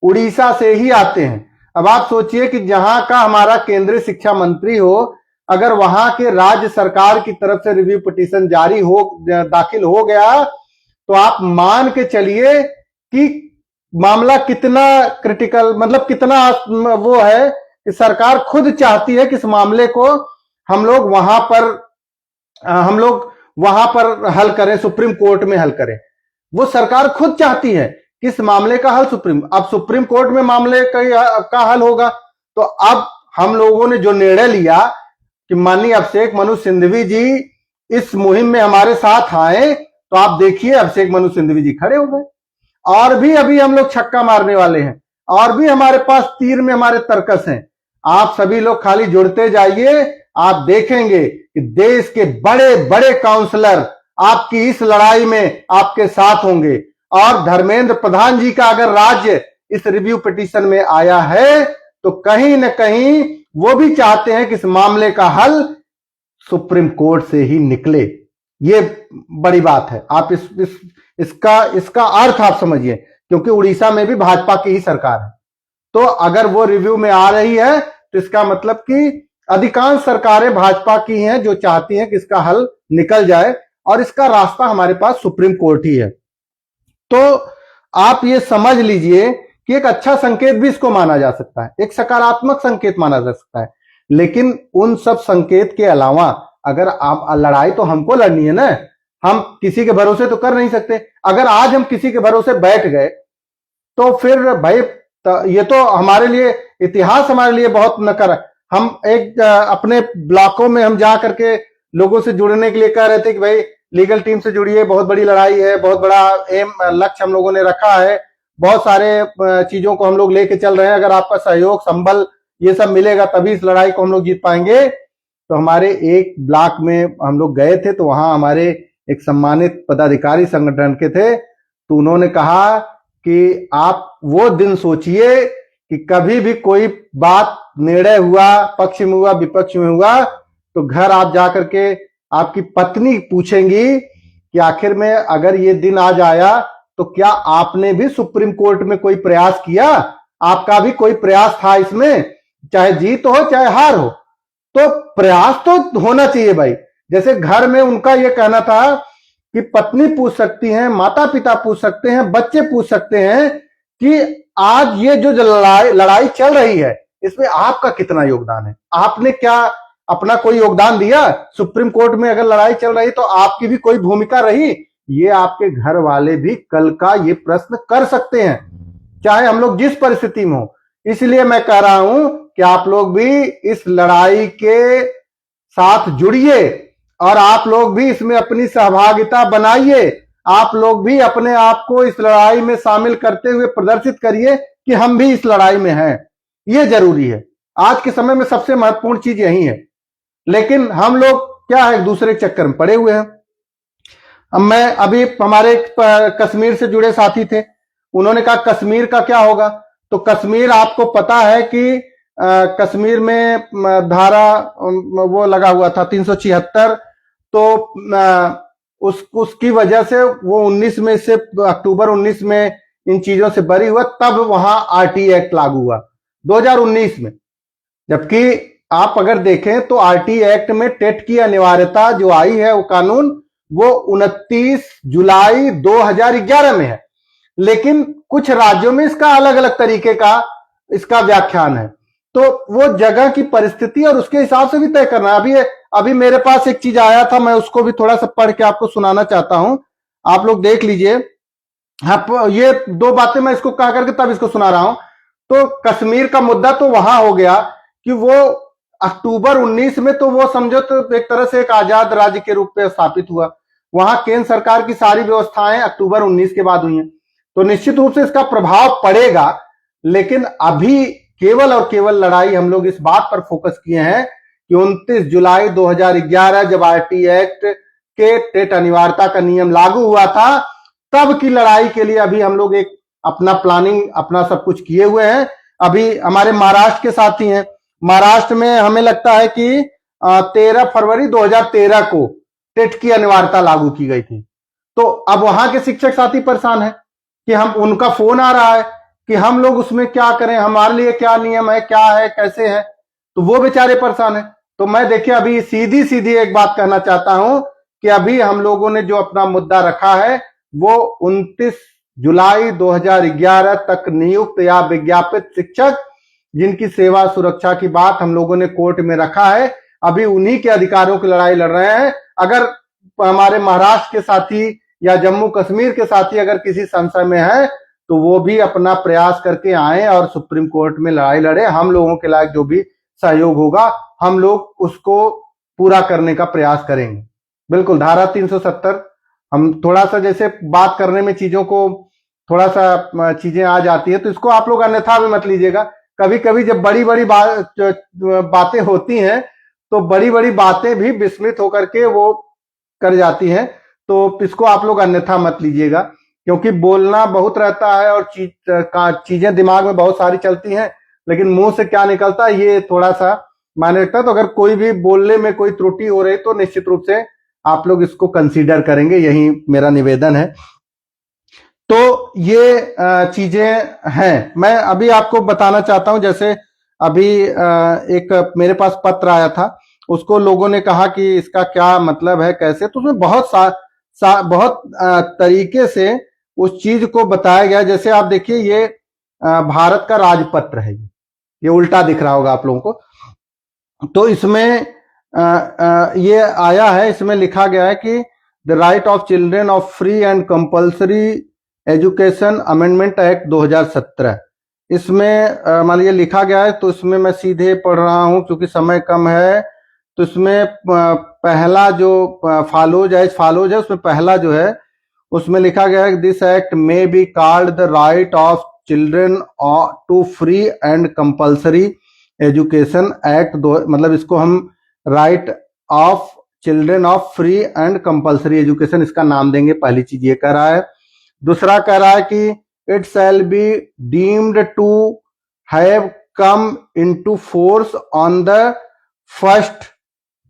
उड़ीसा से ही आते हैं। अब आप सोचिए कि जहां का हमारा केंद्रीय शिक्षा मंत्री हो, अगर वहां के राज्य सरकार की तरफ से रिव्यू पिटीशन दाखिल हो गया, तो आप मान के चलिए कि मामला कितना क्रिटिकल, मतलब कितना वो है कि सरकार खुद चाहती है कि इस मामले को हम लोग वहां पर हल करें, सुप्रीम कोर्ट में हल करें। वो सरकार खुद चाहती है कि इस मामले का हल अब सुप्रीम कोर्ट में मामले का हल होगा। तो अब हम लोगों ने जो निर्णय लिया कि माननीय अभिषेक मनु सिंघवी जी इस मुहिम में हमारे साथ आए, तो आप देखिए अभिषेक मनु सिंघवी जी खड़े हो गए, और भी अभी हम लोग छक्का मारने वाले हैं, और भी हमारे पास तीर में हमारे तर्कस हैं। आप सभी लोग खाली जुड़ते जाइए, आप देखेंगे कि देश के बड़े बड़े काउंसलर आपकी इस लड़ाई में आपके साथ होंगे। और धर्मेंद्र प्रधान जी का अगर राज्य इस रिव्यू पिटीशन में आया है तो कहीं ना कहीं वो भी चाहते हैं कि इस मामले का हल सुप्रीम कोर्ट से ही निकले। ये बड़ी बात है, आप इसका अर्थ आप समझिए, क्योंकि उड़ीसा में भी भाजपा की ही सरकार है। तो अगर वो रिव्यू में आ रही है तो इसका मतलब कि अधिकांश सरकारें भाजपा की हैं जो चाहती हैं कि इसका हल निकल जाए, और इसका रास्ता हमारे पास सुप्रीम कोर्ट ही है। तो आप ये समझ लीजिए कि एक अच्छा संकेत भी इसको माना जा सकता है, एक सकारात्मक संकेत माना जा सकता है। लेकिन उन सब संकेत के अलावा अगर आप लड़ाई तो हमको लड़नी है ना, हम किसी के भरोसे तो कर नहीं सकते। अगर आज हम किसी के भरोसे बैठ गए तो फिर भाई ये तो हमारे लिए इतिहास, हमारे लिए बहुत नकर। हम एक अपने ब्लॉकों में हम जा करके लोगों से जुड़ने के लिए कह रहे थे कि भाई लीगल टीम से जुड़िए, बहुत बड़ी लड़ाई है, बहुत बड़ा लक्ष्य हम लोगों ने रखा है, बहुत सारे चीजों को हम लोग लेके चल रहे हैं, अगर आपका सहयोग संबल ये सब मिलेगा तभी इस लड़ाई को हम लोग जीत पाएंगे। तो हमारे एक ब्लॉक में हम लोग गए थे, तो वहां हमारे एक सम्मानित पदाधिकारी संगठन के थे, तो उन्होंने कहा कि आप वो दिन सोचिए कि कभी भी कोई बात निर्णय हुआ, पक्ष में हुआ विपक्ष में हुआ, तो घर आप जाकर के आपकी पत्नी पूछेंगी कि आखिर में अगर ये दिन आज आया तो क्या आपने भी सुप्रीम कोर्ट में कोई प्रयास किया, आपका भी कोई प्रयास था इसमें, चाहे जीत हो चाहे हार हो, तो प्रयास तो होना चाहिए भाई। जैसे घर में उनका यह कहना था कि पत्नी पूछ सकती हैं, माता पिता पूछ सकते हैं, बच्चे पूछ सकते हैं कि आज ये जो लड़ाई चल रही है इसमें आपका कितना योगदान है, आपने क्या अपना कोई योगदान दिया? सुप्रीम कोर्ट में अगर लड़ाई चल रही तो आपकी भी कोई भूमिका रही? ये आपके घर वाले भी कल का ये प्रश्न कर सकते हैं, चाहे हम लोग जिस परिस्थिति में हो। इसलिए मैं कह रहा हूं कि आप लोग भी इस लड़ाई के साथ जुड़िए और आप लोग भी इसमें अपनी सहभागिता बनाइए। आप लोग भी अपने आप को इस लड़ाई में शामिल करते हुए प्रदर्शित करिए कि हम भी इस लड़ाई में हैं। यह जरूरी है, आज के समय में सबसे महत्वपूर्ण चीज यही है। लेकिन हम लोग क्या है, एक दूसरे के चक्कर में पड़े हुए हैं। अब मैं अभी हमारे कश्मीर से जुड़े साथी थे, उन्होंने कहा कश्मीर का क्या होगा। तो कश्मीर आपको पता है कि कश्मीर में धारा वो लगा हुआ था 376, तो उसकी वजह से वो 19 में से अक्टूबर 19 में इन चीजों से बरी हुआ, तब वहां आरटी एक्ट लागू हुआ 2019 में। जबकि आप अगर देखें तो आरटी एक्ट में टेट की अनिवार्यता जो आई है वो कानून वो 29 जुलाई 2011 में है, लेकिन कुछ राज्यों में इसका अलग अलग तरीके का इसका व्याख्यान है। तो वो जगह की परिस्थिति और उसके हिसाब से भी तय करना है। अभी मेरे पास एक चीज आया था, मैं उसको भी थोड़ा सा पढ़ के आपको सुनाना चाहता हूं, आप लोग देख लीजिए। हाँ, ये दो बातें मैं इसको कह करके तब इसको सुना रहा हूं। तो कश्मीर का मुद्दा तो वहां हो गया कि वो अक्टूबर 19 में तो वो समझो तो एक तरह से एक आजाद राज्य के रूप में स्थापित हुआ। वहां केंद्र सरकार की सारी व्यवस्थाएं अक्टूबर 19 के बाद हुई हैं, तो निश्चित रूप से इसका प्रभाव पड़ेगा। लेकिन अभी केवल और केवल लड़ाई हम लोग इस बात पर फोकस किए हैं कि 29 जुलाई 2011 जब आरटी एक्ट के टेट अनिवार्यता का नियम लागू हुआ था, तब की लड़ाई के लिए अभी हम लोग एक अपना प्लानिंग अपना सब कुछ किए हुए हैं। अभी हमारे महाराष्ट्र के साथी हैं, महाराष्ट्र में हमें लगता है कि 13 फरवरी 2013 को टेट की अनिवार्यता लागू की गई थी। तो अब वहां के शिक्षक साथी परेशान है कि हम उनका फोन आ रहा है कि हम लोग उसमें क्या करें, हमारे लिए क्या नियम है, क्या है, कैसे है, तो वो बेचारे परेशान है। तो मैं देखिए अभी सीधी सीधी एक बात कहना चाहता हूं कि अभी हम लोगों ने जो अपना मुद्दा रखा है वो 29 जुलाई 2011 तक नियुक्त या विज्ञापित शिक्षक जिनकी सेवा सुरक्षा की बात हम लोगों ने कोर्ट में रखा है, अभी उन्हीं के अधिकारों की लड़ाई लड़ रहे हैं। अगर हमारे महाराष्ट्र के साथी या जम्मू कश्मीर के साथी अगर किसी संशय में है तो वो भी अपना प्रयास करके आए और सुप्रीम कोर्ट में लड़ाई लड़े। हम लोगों के लायक जो भी सहयोग होगा हम लोग उसको पूरा करने का प्रयास करेंगे। बिल्कुल, धारा 370 हम थोड़ा सा जैसे बात करने में चीजों को थोड़ा सा चीजें आ जाती है तो इसको आप लोग अन्यथा भी मत लीजिएगा। कभी कभी जब बड़ी बड़ी बातें होती हैं तो बड़ी बड़ी बातें भी विस्मित होकर के वो कर जाती हैं, तो इसको आप लोग अन्यथा मत लीजिएगा, क्योंकि बोलना बहुत रहता है और चीजें दिमाग में बहुत सारी चलती हैं, लेकिन मुंह से क्या निकलता है ये थोड़ा सा मायने रखता है। तो अगर कोई भी बोलने में कोई त्रुटि हो रही तो निश्चित रूप से आप लोग इसको कंसीडर करेंगे, यही मेरा निवेदन है। तो ये चीजें हैं, मैं अभी आपको बताना चाहता हूं। जैसे अभी एक मेरे पास पत्र आया था, उसको लोगों ने कहा कि इसका क्या मतलब है, कैसे, तो उसमें बहुत तरीके से उस चीज को बताया गया। जैसे आप देखिए ये भारत का राजपत्र है, ये उल्टा दिख रहा होगा आप लोगों को। तो इसमें ये आया है, इसमें लिखा गया है कि the right of children of free and compulsory education amendment act 2017, इसमें मान लीजिए लिखा गया है। तो इसमें मैं सीधे पढ़ रहा हूं क्योंकि समय कम है। तो इसमें पहला जो फॉलोज है उसमें पहला जो है उसमें लिखा गया है this act may be called the right of children to free and compulsory education act, मतलब इसको हम right of children of free and compulsory education इसका नाम देंगे। पहली चीज ये कह रहा है। दूसरा कह रहा है कि it shall be deemed to have come into force on the first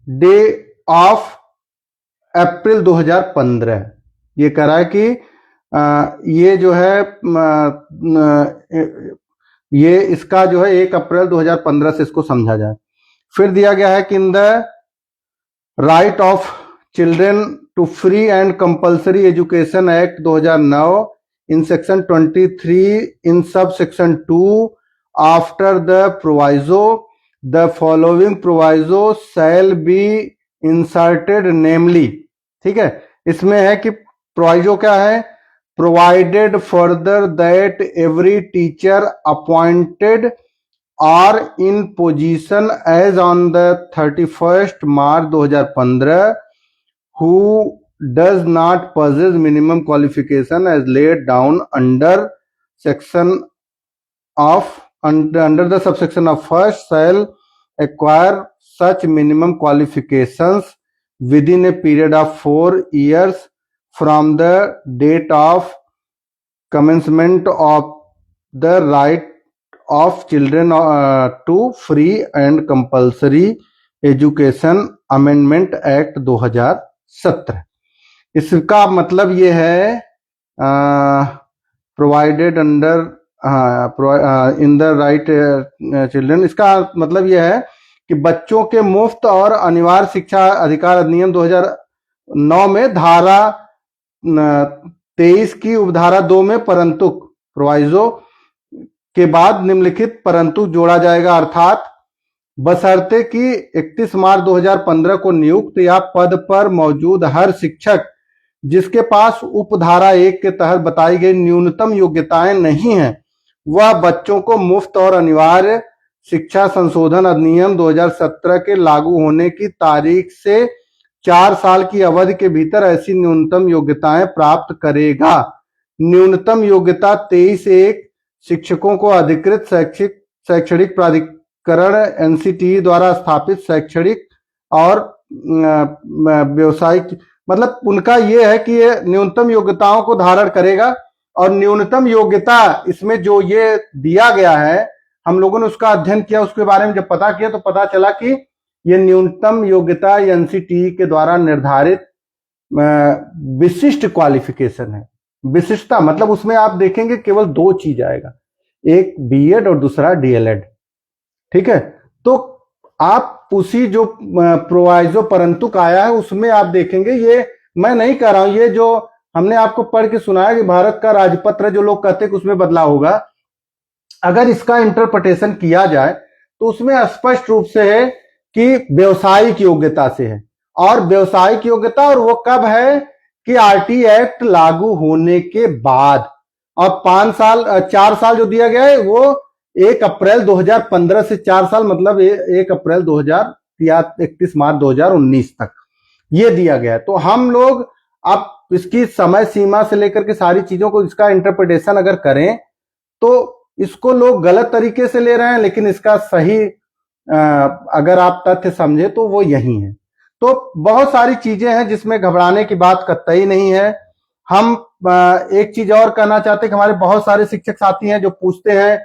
day of April 2015। ये कह रहा है कि ये जो है ये इसका जो है 1 अप्रैल 2015 से इसको समझा जाए। फिर दिया गया है कि in the right of children to free and compulsory education act 2009 in section 23 in sub section 2 after the proviso the following proviso shall be inserted namely. ठीक है, इसमें है कि प्रोवाइजो क्या है, provided further that every teacher appointed are in position as on the 31st March 2015 who does not possess minimum qualification as laid down under the subsection of first shall acquire such minimum qualifications within a period of 4 years from the date of commencement of the right of children to free and compulsory education amendment act 2017। इसका मतलब ये है provided under in the right children, इसका मतलब ये है कि बच्चों के मुफ्त और अनिवार्य शिक्षा अधिकार अधिनियम 2009 में धारा 23 की उपधारा 2 में परंतु प्रोवाइजो के बाद निम्नलिखित परंतु जोड़ा जाएगा, अर्थात बशर्ते कि 31 मार्च 2015 को नियुक्त या पद पर मौजूद हर शिक्षक जिसके पास उपधारा 1 के तहत बताई गई न्यूनतम योग्यताएं नहीं हैं, वह बच्चों को मुफ्त और अनिवार्य शिक्षा संशोधन अधिनियम 2017 के लागू होने की तारीख से 4 साल की अवधि के भीतर ऐसी न्यूनतम योग्यताएं प्राप्त करेगा। न्यूनतम योग्यता 23(1) शिक्षकों को अधिकृत शैक्षणिक प्राधिकरण एनसीटीई द्वारा स्थापित शैक्षणिक और व्यवसायिक, मतलब उनका यह है कि ये न्यूनतम योग्यताओं को धारण करेगा। और न्यूनतम योग्यता इसमें जो ये दिया गया है, हम लोगों ने उसका अध्ययन किया, उसके बारे में जब पता किया तो पता चला कि ये न्यूनतम योग्यता एनसीटीई के द्वारा निर्धारित विशिष्ट क्वालिफिकेशन है। विशिष्टता मतलब उसमें आप देखेंगे केवल 2 चीज आएगा, एक बीएड और दूसरा डीएलएड। ठीक है, तो आप उसी जो प्रोवाइजो परंतु आया है उसमें आप देखेंगे, ये मैं नहीं कह रहा हूं, ये जो हमने आपको पढ़ के सुनाया कि भारत का राजपत्र जो लोग कहते हैं कि उसमें बदलाव होगा, अगर इसका इंटरप्रिटेशन किया जाए तो उसमें स्पष्ट रूप से है कि व्यावसायिक योग्यता से है। और व्यावसायिक योग्यता और वो कब है कि आरटी एक्ट लागू होने के बाद। और 4 साल जो दिया गया है वो 1 अप्रैल 2015 से 4 साल मतलब 1 अप्रैल 2000 या 31 मार्च 2019 तक ये दिया गया है। तो हम लोग अब इसकी समय सीमा से लेकर के सारी चीजों को, इसका इंटरप्रिटेशन अगर करें तो इसको लोग गलत तरीके से ले रहे हैं, लेकिन इसका सही अगर आप तथ्य समझे तो वो यही है। तो बहुत सारी चीजें हैं जिसमें घबराने की बात कतई नहीं है। हम एक चीज और कहना चाहते हैं कि हमारे बहुत सारे शिक्षक साथी हैं जो पूछते हैं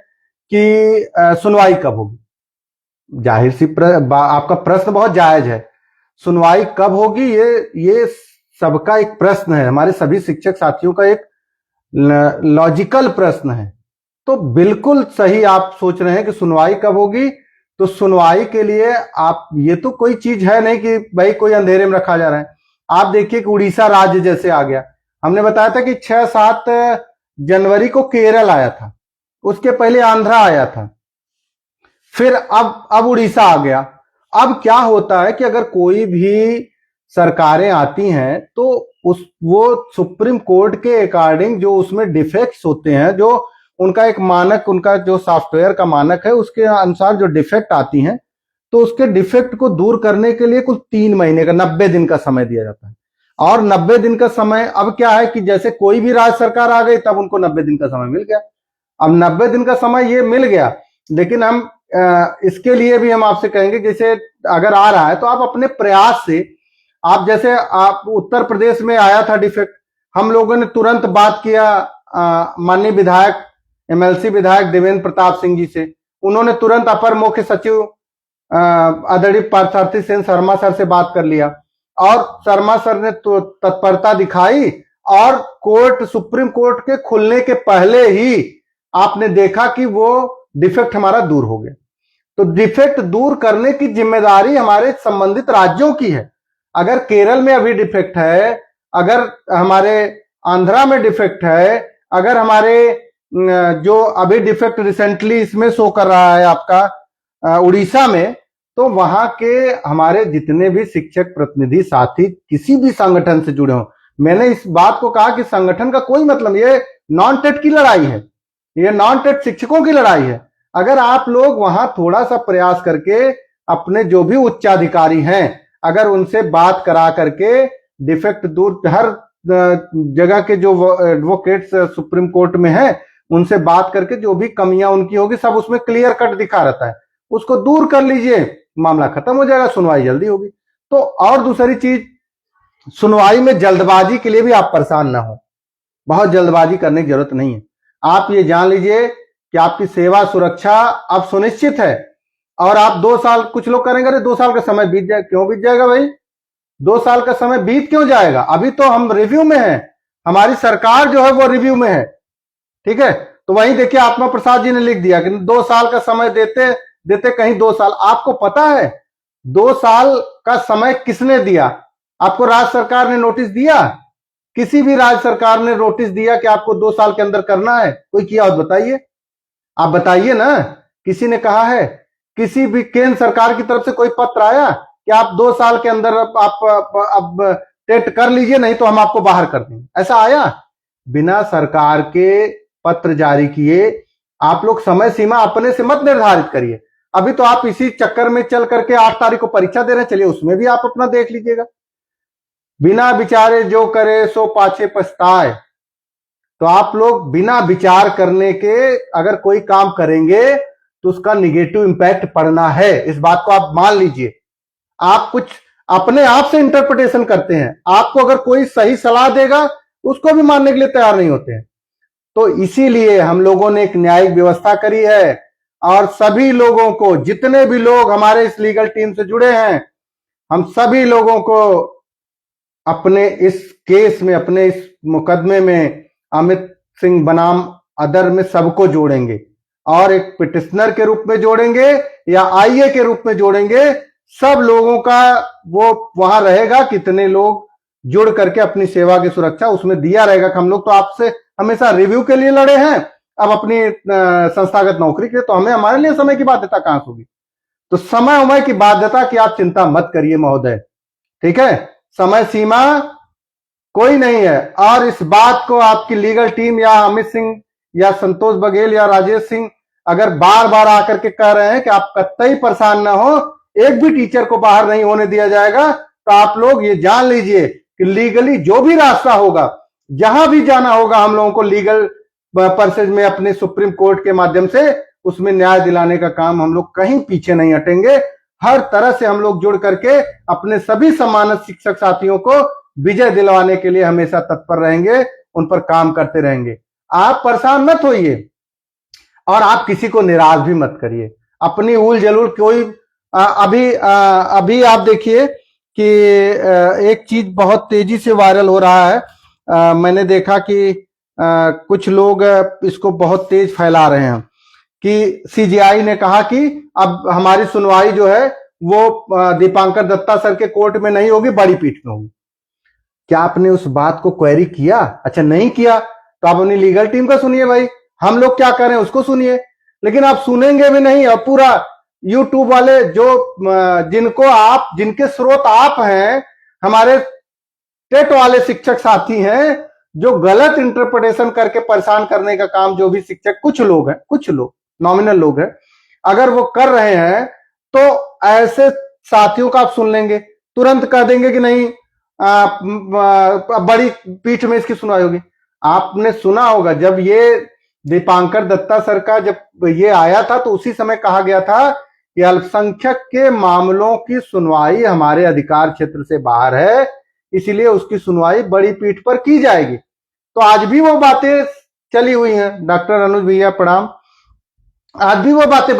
कि सुनवाई कब होगी। जाहिर सी आपका प्रश्न बहुत जायज है, सुनवाई कब होगी ये सबका एक प्रश्न है, हमारे सभी शिक्षक साथियों का एक लॉजिकल प्रश्न है। तो बिल्कुल सही आप सोच रहे हैं कि सुनवाई कब होगी। तो सुनवाई के लिए आप, ये तो कोई चीज है नहीं कि भाई कोई अंधेरे में रखा जा रहा है। आप देखिए कि उड़ीसा राज्य जैसे आ गया, हमने बताया था कि 6-7 जनवरी को केरल आया था, उसके पहले आंध्रा आया था, फिर अब उड़ीसा आ गया। अब क्या होता है कि अगर कोई भी सरकारें आती हैं तो वो सुप्रीम कोर्ट के अकॉर्डिंग जो उसमें डिफेक्ट्स होते हैं, जो उनका एक मानक, उनका जो सॉफ्टवेयर का मानक है उसके अनुसार जो डिफेक्ट आती हैं, तो उसके डिफेक्ट को दूर करने के लिए कुल 3 महीने का 90 दिन का समय दिया जाता है। और 90 दिन का समय अब क्या है कि जैसे कोई भी राज्य सरकार आ गई तब उनको 90 दिन का समय मिल गया। अब 90 दिन का समय ये मिल गया, लेकिन हम इसके लिए भी हम आपसे कहेंगे जैसे अगर आ रहा है तो आप अपने प्रयास से, आप जैसे आप उत्तर प्रदेश में आया था डिफेक्ट, हम लोगों ने तुरंत बात किया माननीय विधायक एमएलसी विधायक देवेंद्र प्रताप सिंह जी से, उन्होंने तुरंत अपर मुख्य सचिव आदरणीय पार्थसारथी सेन शर्मा सर से बात कर लिया। और शर्मा सर ने तो तत्परता दिखाई और सुप्रीम कोर्ट के खुलने के पहले ही आपने देखा कि वो डिफेक्ट हमारा दूर हो गया। तो डिफेक्ट दूर करने की जिम्मेदारी हमारे संबंधित राज्यों की है। अगर केरल में अभी डिफेक्ट है, अगर हमारे आंध्रा में डिफेक्ट है, अगर हमारे जो अभी डिफेक्ट रिसेंटली इसमें शो कर रहा है आपका उड़ीसा में, तो वहां के हमारे जितने भी शिक्षक प्रतिनिधि साथी किसी भी संगठन से जुड़े हों, मैंने इस बात को कहा कि संगठन का कोई मतलब, ये नॉन टेट की लड़ाई है, ये नॉन टेट शिक्षकों की लड़ाई है। अगर आप लोग वहां थोड़ा सा प्रयास करके अपने जो भी उच्चाधिकारी हैं, अगर उनसे बात करा करके डिफेक्ट दूर, हर जगह के जो एडवोकेट्स सुप्रीम कोर्ट में है उनसे बात करके जो भी कमियां उनकी होगी सब उसमें क्लियर कट दिखा रहता है, उसको दूर कर लीजिए, मामला खत्म हो जाएगा, सुनवाई जल्दी होगी। तो और दूसरी चीज, सुनवाई में जल्दबाजी के लिए भी आप परेशान ना हो, बहुत जल्दबाजी करने की जरूरत नहीं है। आप ये जान लीजिए कि आपकी सेवा सुरक्षा अब सुनिश्चित है और आप 2 साल, कुछ लोग करेंगे अरे 2 साल का समय बीत जाए, क्यों बीत जाएगा भाई? 2 साल का समय बीत क्यों जाएगा? अभी तो हम रिव्यू में हैं, हमारी सरकार जो है वो रिव्यू में है, ठीक है। तो वहीं देखिए आत्मा प्रसाद जी ने लिख दिया कि 2 साल का समय देते देते कहीं 2 साल। आपको पता है 2 साल का समय किसने दिया? आपको राज्य सरकार ने नोटिस दिया? किसी भी राज्य सरकार ने नोटिस दिया कि आपको 2 साल के अंदर करना है? कोई किया हो बताइए, आप बताइए ना, किसी ने कहा है? किसी भी केंद्र सरकार की तरफ से कोई पत्र आया कि आप 2 साल के अंदर अब टेट कर लीजिए, नहीं तो हम आपको बाहर कर देंगे? ऐसा आया? बिना सरकार के पत्र जारी किए आप लोग समय सीमा अपने से मत निर्धारित करिए। अभी तो आप इसी चक्कर में चल करके 8 तारीख को परीक्षा दे रहे हैं, चलिए उसमें भी आप अपना देख लीजिएगा। बिना विचारे जो करे सो पाछे पछताए। तो आप लोग बिना विचार करने के अगर कोई काम करेंगे तो उसका निगेटिव इंपैक्ट पड़ना है, इस बात को आप मान लीजिए। आप कुछ अपने आप से इंटरप्रिटेशन करते हैं, आपको अगर कोई सही सलाह देगा उसको भी मानने के लिए तैयार नहीं होते हैं। तो इसीलिए हम लोगों ने एक न्यायिक व्यवस्था करी है और सभी लोगों को, जितने भी लोग हमारे इस लीगल टीम से जुड़े हैं, हम सभी लोगों को अपने इस केस में, अपने इस मुकदमे में अमित सिंह बनाम अदर में सबको जोड़ेंगे और एक पिटिशनर के रूप में जोड़ेंगे या आईए के रूप में जोड़ेंगे। सब लोगों का वो वहां रहेगा, कितने लोग जुड़ करके अपनी सेवा की सुरक्षा उसमें दिया रहेगा कि हम लोग तो आपसे हमेशा रिव्यू के लिए लड़े हैं, अब अपनी संस्थागत नौकरी के लिए, तो हमें हमारे लिए समय की बाध्यता कहां से होगी? तो समय की बाध्यता की आप चिंता मत करिए महोदय, ठीक है। समय सीमा कोई नहीं है। और इस बात को आपकी लीगल टीम या अमित सिंह या संतोष बघेल या राजेश सिंह अगर बार बार आकर के कह रहे हैं कि आप कतई परेशान ना हो, एक भी टीचर को बाहर नहीं होने दिया जाएगा, तो आप लोग ये जान लीजिए कि लीगली जो भी रास्ता होगा, जहां भी जाना होगा हम लोगों को लीगल पर्सेज में अपने सुप्रीम कोर्ट के माध्यम से, उसमें न्याय दिलाने का काम हम लोग कहीं पीछे नहीं हटेंगे। हर तरह से हम लोग जुड़ करके अपने सभी सम्मानित शिक्षक साथियों को विजय दिलवाने के लिए हमेशा तत्पर रहेंगे, उन पर काम करते रहेंगे। आप परेशान मत होइए और आप किसी को निराश भी मत करिए। अपनी उल जलूल कोई अभी आप देखिए कि एक चीज बहुत तेजी से वायरल हो रहा है। मैंने देखा कि कुछ लोग इसको बहुत तेज फैला रहे हैं कि सीजीआई ने कहा कि अब हमारी सुनवाई जो है वो दीपांकर दत्ता सर के कोर्ट में नहीं होगी, बड़ी पीठ में होगी। क्या आपने उस बात को क्वेरी किया? अच्छा नहीं किया तो आप अपनी लीगल टीम का सुनिए भाई, हम लोग क्या कर रहे हैं उसको सुनिए। लेकिन आप सुनेंगे भी नहीं और पूरा यूट्यूब वाले जो जिनके स्रोत आप हैं, हमारे टेट वाले शिक्षक साथी हैं, जो गलत इंटरप्रिटेशन करके परेशान करने का काम जो भी शिक्षक, कुछ लोग नॉमिनल लोग हैं, अगर वो कर रहे हैं तो ऐसे साथियों का आप सुन लेंगे, तुरंत कह देंगे कि नहीं बड़ी पीठ में इसकी सुनवाई होगी। आपने सुना होगा जब ये दीपांकर दत्ता सर का जब ये आया था तो उसी समय कहा गया था कि अल्पसंख्यक के मामलों की सुनवाई हमारे अधिकार क्षेत्र से बाहर है, इसलिए उसकी सुनवाई बड़ी पीठ पर की जाएगी। तो आज भी वो बातें चली हुई हैं, डॉक्टर अनुज भैया प्रणाम, आज भी वो बातें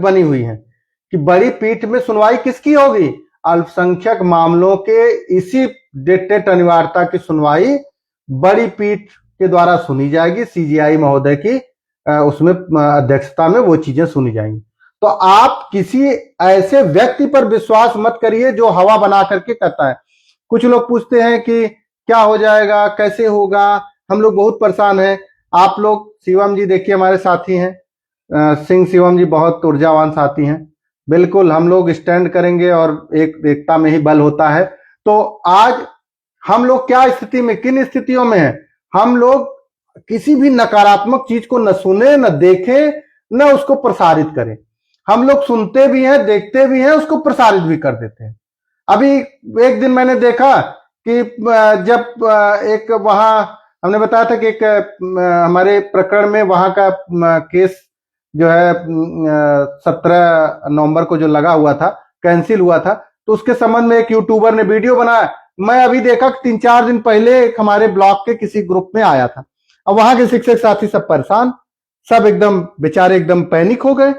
बनी हुई हैं कि बड़ी पीठ में सुनवाई किसकी होगी? अल्पसंख्यक मामलों के इसी टेट अनिवार्यता की सुनवाई बड़ी पीठ के द्वारा सुनी जाएगी, सीजेआई महोदय की उसमें अध्यक्षता में वो चीजें सुनी जाएंगी। तो आप किसी ऐसे व्यक्ति पर विश्वास मत करिए जो हवा बना करके कहता है। कुछ लोग पूछते हैं कि क्या हो जाएगा, कैसे होगा, हम लोग बहुत परेशान हैं। आप लोग शिवम जी देखिए हमारे साथी हैं, सिंह शिवम जी बहुत ऊर्जावान साथी हैं। बिल्कुल हम लोग स्टैंड करेंगे और एकता में ही बल होता है। तो आज हम लोग क्या स्थिति में, किन स्थितियों में हैं, हम लोग किसी भी नकारात्मक चीज को न सुने, न देखें, न उसको प्रसारित करें। हम लोग सुनते भी हैं, देखते भी हैं, उसको प्रसारित भी कर देते हैं। अभी एक दिन मैंने देखा कि जब एक वहां हमने बताया था कि एक हमारे प्रकरण में वहां का केस जो है 17 नवंबर को जो लगा हुआ था, कैंसिल हुआ था, तो उसके संबंध में एक यूट्यूबर ने वीडियो बनाया। मैं अभी देखा कि 3-4 दिन पहले एक हमारे ब्लॉक के किसी ग्रुप में आया था। अब वहां के शिक्षक साथी सब परेशान, सब एकदम बेचारे एकदम पैनिक हो गए।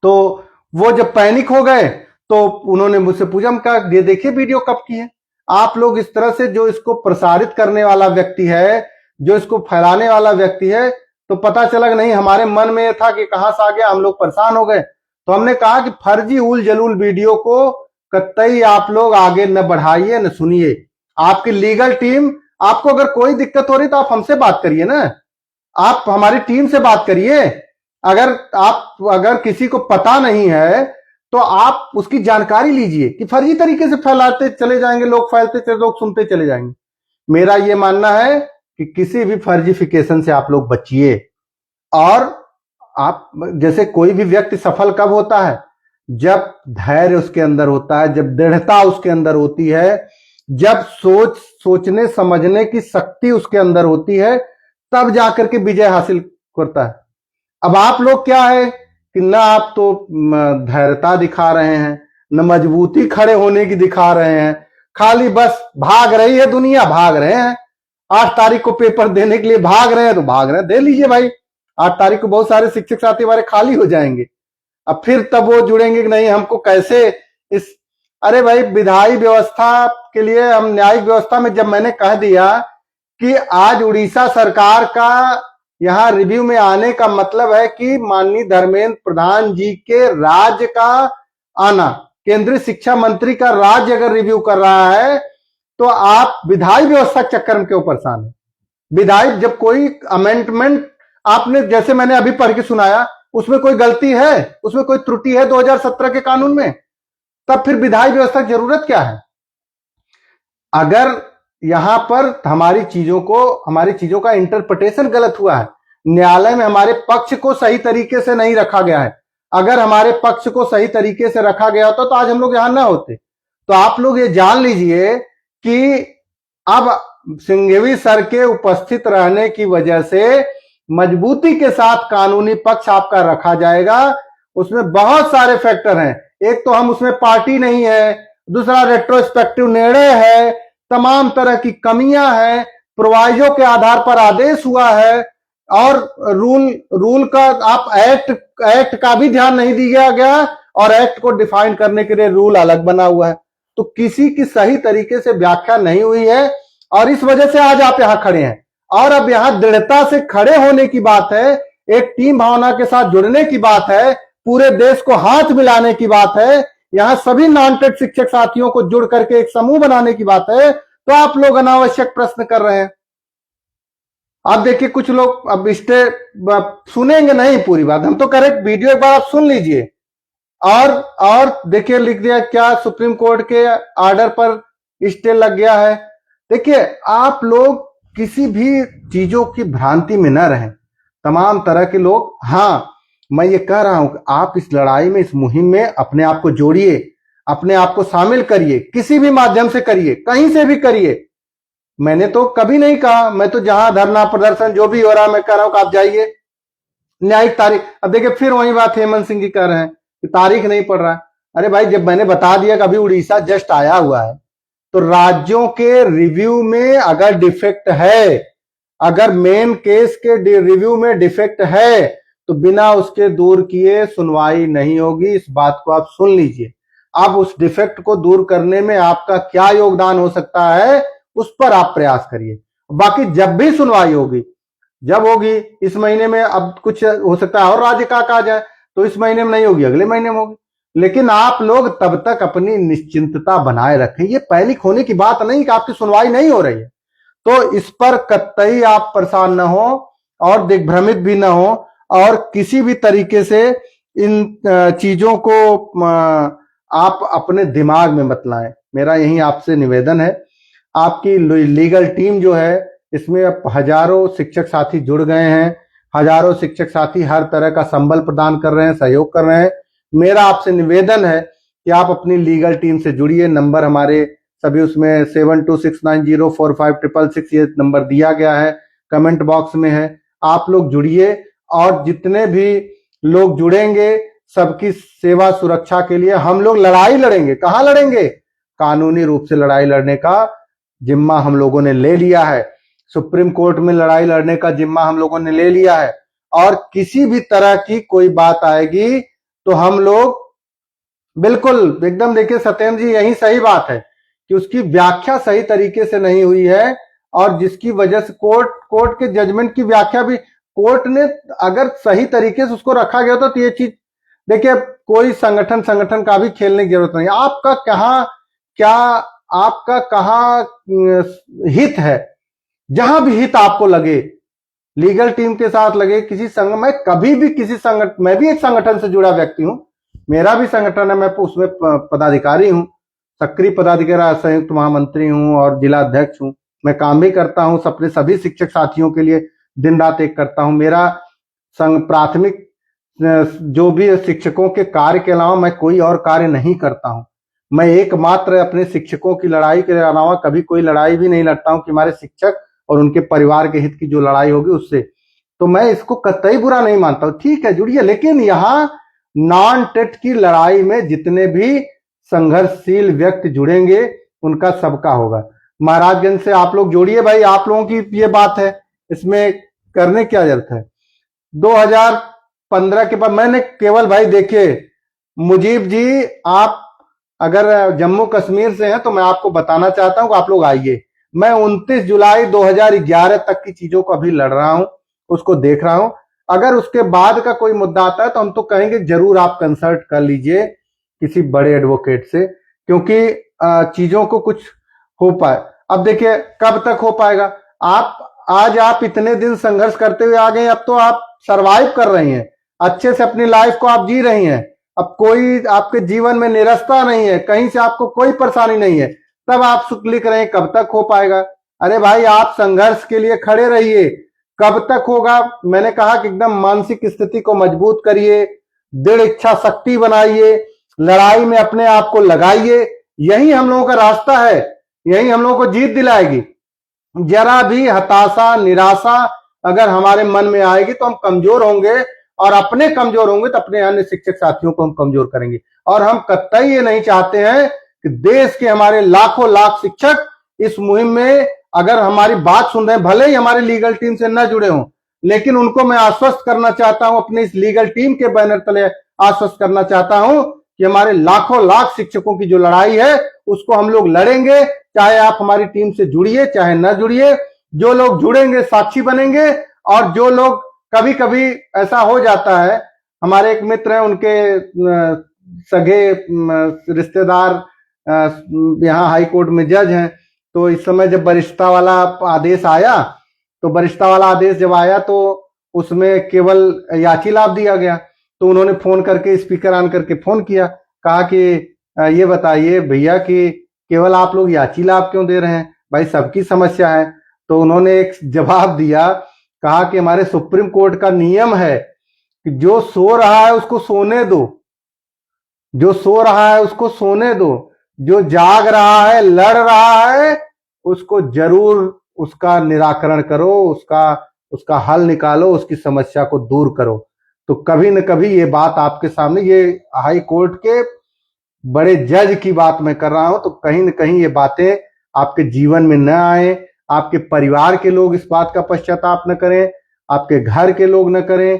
तो वो जब पैनिक हो गए तो उन्होंने मुझसे पूछा, हम कहा ये देखिए वीडियो कब की है। आप लोग इस तरह से जो इसको प्रसारित करने वाला व्यक्ति है, जो इसको फैलाने वाला व्यक्ति है, तो पता चला कि नहीं, हमारे मन में था कि कहां से आ गया, हम लोग परेशान हो गए। तो हमने कहा कि फर्जी उल जलूल वीडियो को कतई आप लोग आगे न बढ़ाइए, न सुनिए। आपकी लीगल टीम, आपको अगर कोई दिक्कत हो रही तो आप हमसे बात करिए ना, आप हमारी टीम से बात करिए। अगर किसी को पता नहीं है तो आप उसकी जानकारी लीजिए कि फर्जी तरीके से फैलाते चले जाएंगे लोग, फैलते चले, लोग सुनते चले जाएंगे। मेरा यह मानना है कि किसी भी फर्जीफिकेशन से आप लोग बचिए। और आप जैसे कोई भी व्यक्ति सफल कब होता है, जब धैर्य उसके अंदर होता है, जब दृढ़ता उसके अंदर होती है, जब सोचने समझने की शक्ति उसके अंदर होती है, तब जाकर के विजय हासिल करता है। अब आप लोग क्या है कि न आप तो धैर्यता दिखा रहे हैं, न मजबूती खड़े होने की दिखा रहे हैं, खाली बस भाग रही है दुनिया, भाग रहे हैं। 8 तारीख को पेपर देने के लिए भाग रहे हैं तो भाग रहे हैं, दे लीजिए भाई। 8 तारीख को बहुत सारे शिक्षक साथी हमारे खाली हो जाएंगे। अब फिर तब वो जुड़ेंगे कि नहीं हमको कैसे इस, अरे भाई विधायी व्यवस्था के लिए, हम न्यायिक व्यवस्था में जब मैंने कह दिया कि आज उड़ीसा सरकार का यहां रिव्यू में आने का मतलब है कि माननीय धर्मेंद्र प्रधान जी के राज्य का आना, केंद्रीय शिक्षा मंत्री का राज्य अगर रिव्यू कर रहा है तो आप विधायी व्यवस्था चक्कर में क्यों परेशान है। विधायी जब कोई अमेंडमेंट आपने, जैसे मैंने अभी पढ़ के सुनाया, उसमें कोई गलती है, उसमें कोई त्रुटि है 2017 के कानून में, तब फिर विधायी व्यवस्था की जरूरत क्या है। अगर यहां पर हमारी चीजों का इंटरप्रिटेशन गलत हुआ है, न्यायालय में हमारे पक्ष को सही तरीके से नहीं रखा गया है, अगर हमारे पक्ष को सही तरीके से रखा गया होता तो आज हम लोग यहां ना होते। तो आप लोग ये जान लीजिए कि अब सिंघवी सर के उपस्थित रहने की वजह से मजबूती के साथ कानूनी पक्ष आपका रखा जाएगा। उसमें बहुत सारे फैक्टर हैं, एक तो हम उसमें पार्टी नहीं है, दूसरा रेट्रोस्पेक्टिव निर्णय है, तमाम तरह की कमियां हैं, प्रोवाइजो के आधार पर आदेश हुआ है, और रूल का आप एक्ट का भी ध्यान नहीं दिया गया, और एक्ट को डिफाइन करने के लिए रूल अलग बना हुआ है। तो किसी की सही तरीके से व्याख्या नहीं हुई है, और इस वजह से आज आप यहां खड़े हैं। और अब यहां दृढ़ता से खड़े होने की बात है, एक टीम भावना के साथ जुड़ने की बात है, पूरे देश को हाथ मिलाने की बात है, यहां सभी नॉन टेट शिक्षक साथियों को जुड़ करके एक समूह बनाने की बात है। तो आप लोग अनावश्यक प्रश्न कर रहे हैं। आप देखिए कुछ लोग अब सुनेंगे नहीं पूरी बात, हम तो करेक्ट वीडियो एक बार आप सुन लीजिए। और देखिए लिख दिया क्या, सुप्रीम कोर्ट के ऑर्डर पर स्टे लग गया है। देखिए आप लोग किसी भी चीजों की भ्रांति में न रहें, तमाम तरह के लोग। हाँ मैं ये कह रहा हूं कि आप इस लड़ाई में, इस मुहिम में अपने आप को जोड़िए, अपने आप को शामिल करिए, किसी भी माध्यम से करिए, कहीं से भी करिए। मैंने तो कभी नहीं कहा, मैं तो जहां धरना प्रदर्शन जो भी हो रहा है मैं कह रहा हूं कि आप जाइए, न्यायिक तारीख। अब देखिए फिर वही बात हेमंत सिंह जी कह रहे हैं कि तारीख नहीं पड़ रहा है। अरे भाई जब मैंने बता दिया कि अभी उड़ीसा जस्ट आया हुआ है, तो राज्यों के रिव्यू में अगर डिफेक्ट है, अगर मेन केस के रिव्यू में डिफेक्ट है, तो बिना उसके दूर किए सुनवाई नहीं होगी। इस बात को आप सुन लीजिए। अब उस डिफेक्ट को दूर करने में आपका क्या योगदान हो सकता है, उस पर आप प्रयास करिए। बाकी जब भी सुनवाई होगी, जब होगी, इस महीने में, अब कुछ हो सकता है और राज्य का आ जाए तो इस महीने में नहीं होगी, अगले महीने में होगी, लेकिन आप लोग तब तक अपनी निश्चिंतता बनाए रखें। ये पैनिक होने की बात नहीं कि आपकी सुनवाई नहीं हो रही है, तो इस पर कतई आप परेशान न हो और दिग्भ्रमित भी न हो, और किसी भी तरीके से इन चीजों को आप अपने दिमाग में मत लाएं। मेरा यही आपसे निवेदन है। आपकी लीगल टीम जो है, इसमें अब हजारों शिक्षक साथी जुड़ गए हैं, हजारों शिक्षक साथी हर तरह का संबल प्रदान कर रहे हैं, सहयोग कर रहे हैं। मेरा आपसे निवेदन है कि आप अपनी लीगल टीम से जुड़िए। नंबर हमारे सभी उसमें 7269045666 ये नंबर दिया गया है, कमेंट बॉक्स में है। आप लोग जुड़िए, और जितने भी लोग जुड़ेंगे सबकी सेवा सुरक्षा के लिए हम लोग लड़ाई लड़ेंगे। कहां लड़ेंगे? कानूनी रूप से लड़ाई लड़ने का जिम्मा हम लोगों ने ले लिया है। सुप्रीम कोर्ट में लड़ाई लड़ने का जिम्मा हम लोगों ने ले लिया है, और किसी भी तरह की कोई बात आएगी तो हम लोग बिल्कुल एकदम, देखिए सत्येंद्र जी, यही सही बात है कि उसकी व्याख्या सही तरीके से नहीं हुई है, और जिसकी वजह से कोर्ट के जजमेंट की व्याख्या भी कोर्ट ने अगर सही तरीके से उसको रखा गया तो ये चीज, देखिए कोई संगठन का भी खेलने की जरूरत नहीं। आपका कहाँ हित है, जहां भी हित आपको लगे, लीगल टीम के साथ लगे, किसी संघ में कभी भी किसी संगठन, मैं भी एक संगठन से जुड़ा व्यक्ति हूं, मेरा भी संगठन है, मैं उसमें पदाधिकारी हूं, सक्रिय पदाधिकारी, संयुक्त महामंत्री हूं और जिला अध्यक्ष हूं। मैं काम भी करता हूं अपने सभी शिक्षक साथियों के लिए, दिन रात एक करता हूं। मेरा संघ प्राथमिक जो भी शिक्षकों के कार्य के अलावा मैं कोई और कार्य नहीं करता हूं। मैं एकमात्र अपने शिक्षकों की लड़ाई के अलावा कभी कोई लड़ाई भी नहीं लड़ता हूं कि हमारे शिक्षक और उनके परिवार के हित की जो लड़ाई होगी उससे, तो मैं इसको कतई बुरा नहीं मानता हूं। ठीक है, जुड़िए, लेकिन यहां नॉन टेट की लड़ाई में जितने भी संघर्षशील व्यक्ति जुड़ेंगे उनका सबका होगा। महाराजगंज से आप लोग जोड़िए भाई, आप लोगों की ये बात है, इसमें करने क्या जरूरत है। 2015 के बाद मैंने केवल, भाई देखिए मुजीब जी, आप अगर जम्मू कश्मीर से हैं तो मैं आपको बताना चाहता हूं कि आप लोग आइए। मैं 29 जुलाई 2011 तक की चीजों को अभी लड़ रहा हूं, उसको देख रहा हूं। अगर उसके बाद का कोई मुद्दा आता है तो हम तो कहेंगे जरूर आप कंसल्ट कर लीजिए किसी बड़े एडवोकेट से, क्योंकि चीजों को कुछ हो पाए। अब देखिए कब तक हो पाएगा, आज आप इतने दिन संघर्ष करते हुए आ गए, अब तो आप सरवाइव कर रही हैं, अच्छे से अपनी लाइफ को आप जी रही हैं, अब कोई आपके जीवन में निरस्ता नहीं है, कहीं से आपको कोई परेशानी नहीं है, तब आप सुख लिख रहे हैं। कब तक हो पाएगा? अरे भाई, आप संघर्ष के लिए खड़े रहिए। कब तक होगा? मैंने कहा कि एकदम मानसिक स्थिति को मजबूत करिए, दृढ़ इच्छा शक्ति बनाइए, लड़ाई में अपने आप को लगाइए। यही हम लोगों का रास्ता है, यही हम लोगों को जीत दिलाएगी। जरा भी हताशा, निराशा अगर हमारे मन में आएगी तो हम कमजोर होंगे, और अपने कमजोर होंगे तो अपने अन्य शिक्षक साथियों को हम कमजोर करेंगे। और हम कतई ये नहीं चाहते हैं कि देश के हमारे लाखों लाख शिक्षक इस मुहिम में अगर हमारी बात सुन रहे हैं, भले ही हमारी लीगल टीम से न जुड़े हों, लेकिन उनको मैं आश्वस्त करना चाहता हूं, अपने इस लीगल टीम के बैनर तले आश्वस्त करना चाहता हूं कि हमारे लाखों लाख शिक्षकों की जो लड़ाई है उसको हम लोग लड़ेंगे। चाहे आप हमारी टीम से जुड़िए चाहे न जुड़िए, जो लोग जुड़ेंगे साक्षी बनेंगे, और जो लोग, कभी कभी ऐसा हो जाता है, हमारे एक मित्र हैं, उनके सगे रिश्तेदार यहाँ हाई कोर्ट में जज हैं, तो इस समय जब वरिष्ठता वाला आदेश आया, तो वरिष्ठता वाला आदेश जब आया तो उसमें केवल याची लाभ दिया गया। तो उन्होंने फोन करके, स्पीकर ऑन करके फोन किया, कहा कि ये बताइए भैया कि केवल आप लोग याची लाभ क्यों दे रहे हैं, भाई सबकी समस्या है। तो उन्होंने एक जवाब दिया, कहा कि हमारे सुप्रीम कोर्ट का नियम है कि जो सो रहा है उसको सोने दो, जो सो रहा है उसको सोने दो, जो जाग रहा है, लड़ रहा है, उसको जरूर उसका निराकरण करो, उसका हल निकालो, उसकी समस्या को दूर करो। तो कभी न कभी ये बात आपके सामने, ये हाई कोर्ट के बड़े जज की बात मैं कर रहा हूं, तो कहीं न कहीं ये बातें आपके जीवन में न आए, आपके परिवार के लोग इस बात का पश्चाताप न करें, आपके घर के लोग न करें।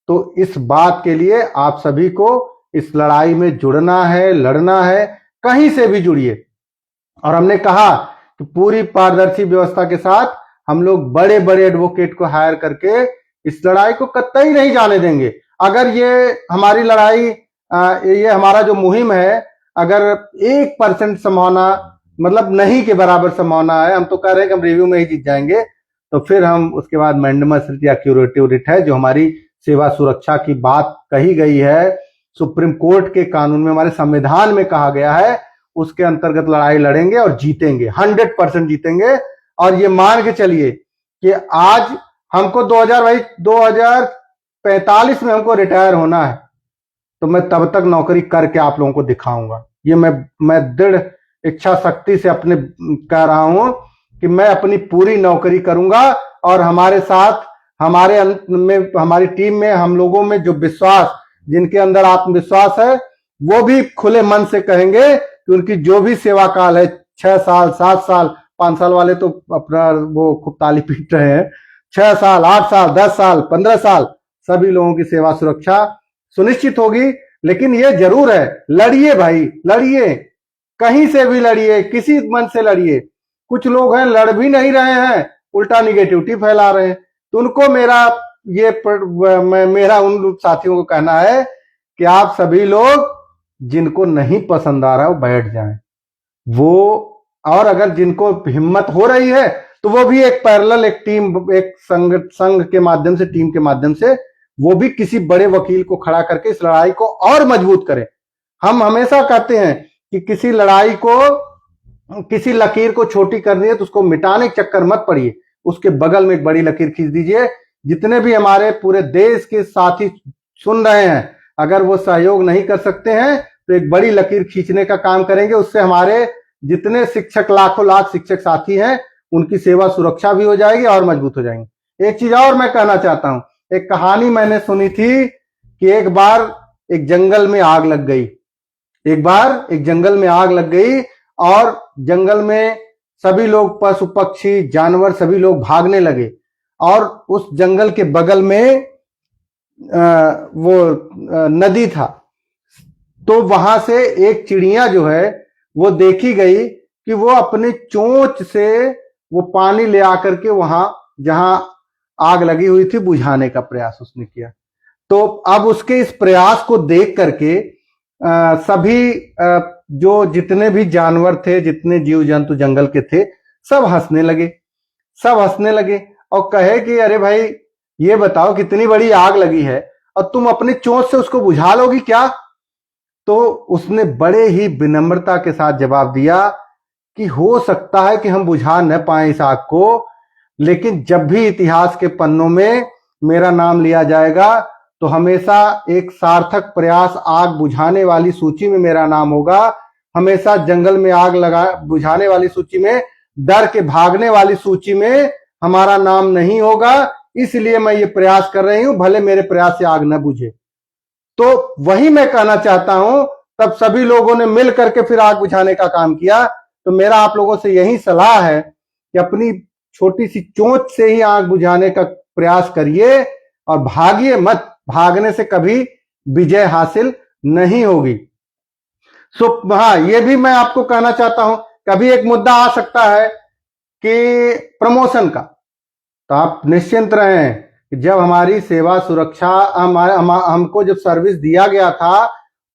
तो इस बात के लिए आप सभी को इस लड़ाई में जुड़ना है, लड़ना है, कहीं से भी जुड़िए। और हमने कहा कि पूरी पारदर्शी व्यवस्था के साथ हम लोग बड़े बड़े एडवोकेट को हायर करके इस लड़ाई को कतई नहीं जाने देंगे। अगर ये हमारी लड़ाई, ये हमारा जो मुहिम है, अगर 1% संभावना, मतलब नहीं के बराबर संभावना है, हम तो कह रहे हैं कि हम रिव्यू में ही जीत जाएंगे, तो फिर हम उसके बाद मैंडेमस रिट या क्यूरेटिव रिट है, जो हमारी सेवा सुरक्षा की बात कही गई है सुप्रीम कोर्ट के कानून में, हमारे संविधान में कहा गया है, उसके अंतर्गत लड़ाई लड़ेंगे और जीतेंगे, 100% जीतेंगे। और ये मान के चलिए कि आज हमको 2045 में हमको रिटायर होना है, तो मैं तब तक नौकरी करके आप लोगों को दिखाऊंगा। ये मैं दृढ़ इच्छा शक्ति से अपने कह रहा हूं कि मैं अपनी पूरी नौकरी करूंगा। और हमारे साथ, हमारे में, हमारी टीम में, हम लोगों में जो विश्वास, जिनके अंदर आत्मविश्वास है, वो भी खुले मन से कहेंगे कि उनकी जो भी सेवा काल है, 6 साल, 7 साल, 5 साल वाले तो अपना वो खूब ताली पीट रहे हैं, 6 साल, 8 साल, 10 साल, 15 साल, सभी लोगों की सेवा सुरक्षा सुनिश्चित होगी। लेकिन ये जरूर है, लड़िए भाई, लड़िए, कहीं से भी लड़िए, किसी मन से लड़िए। कुछ लोग हैं लड़ भी नहीं रहे हैं, उल्टा निगेटिविटी फैला रहे हैं, तो उनको मेरा उन साथियों को कहना है कि आप सभी लोग जिनको नहीं पसंद आ रहा है वो बैठ जाएं, वो, और अगर जिनको हिम्मत हो रही है तो वो भी एक पैरेलल, एक टीम, एक संघ के माध्यम से, टीम के माध्यम से, वो भी किसी बड़े वकील को खड़ा करके इस लड़ाई को और मजबूत करें। हम हमेशा कहते हैं कि किसी लड़ाई को, किसी लकीर को छोटी करनी है तो उसको मिटाने के चक्कर मत पड़िए, उसके बगल में एक बड़ी लकीर खींच दीजिए। जितने भी हमारे पूरे देश के साथी सुन रहे हैं, अगर वो सहयोग नहीं कर सकते हैं तो एक बड़ी लकीर खींचने का काम करेंगे, उससे हमारे जितने शिक्षक, लाखों लाख शिक्षक साथी हैं, उनकी सेवा सुरक्षा भी हो जाएगी और मजबूत हो जाएंगे। एक चीज और मैं कहना चाहता हूं, एक कहानी मैंने सुनी थी कि एक बार एक जंगल में आग लग गई, एक बार एक जंगल में आग लग गई और जंगल में सभी लोग, पशु पक्षी जानवर सभी लोग भागने लगे, और उस जंगल के बगल में वो नदी था, तो वहां से एक चिड़िया जो है वो देखी गई कि वो अपने चोंच से वो पानी ले आकर के वहां जहां आग लगी हुई थी बुझाने का प्रयास उसने किया। तो अब उसके इस प्रयास को देख करके सभी जो जितने भी जानवर थे, जितने जीव जंतु जंगल के थे, सब हंसने लगे, सब हंसने लगे और कहे कि अरे भाई ये बताओ कितनी बड़ी आग लगी है और तुम अपनी चोंच से उसको बुझा लोगी क्या? तो उसने बड़े ही विनम्रता के साथ जवाब दिया कि हो सकता है कि हम बुझा न पाए इस आग को, लेकिन जब भी इतिहास के पन्नों में मेरा नाम लिया जाएगा तो हमेशा एक सार्थक प्रयास आग बुझाने वाली सूची में मेरा नाम होगा, हमेशा जंगल में आग लगा बुझाने वाली सूची में, डर के भागने वाली सूची में हमारा नाम नहीं होगा। इसलिए मैं ये प्रयास कर रही हूं, भले मेरे प्रयास से आग न बुझे। तो वही मैं कहना चाहता हूं, तब सभी लोगों ने मिल करके फिर आग बुझाने का काम किया। तो मेरा आप लोगों से यही सलाह है कि अपनी छोटी सी चोंच से ही आग बुझाने का प्रयास करिए और भागिए मत, भागने से कभी विजय हासिल नहीं होगी। सो हाँ, ये भी मैं आपको कहना चाहता हूं, कभी एक मुद्दा आ सकता है कि प्रमोशन का, तो आप निश्चिंत रहें कि जब हमारी सेवा सुरक्षा, हमको जब सर्विस दिया गया था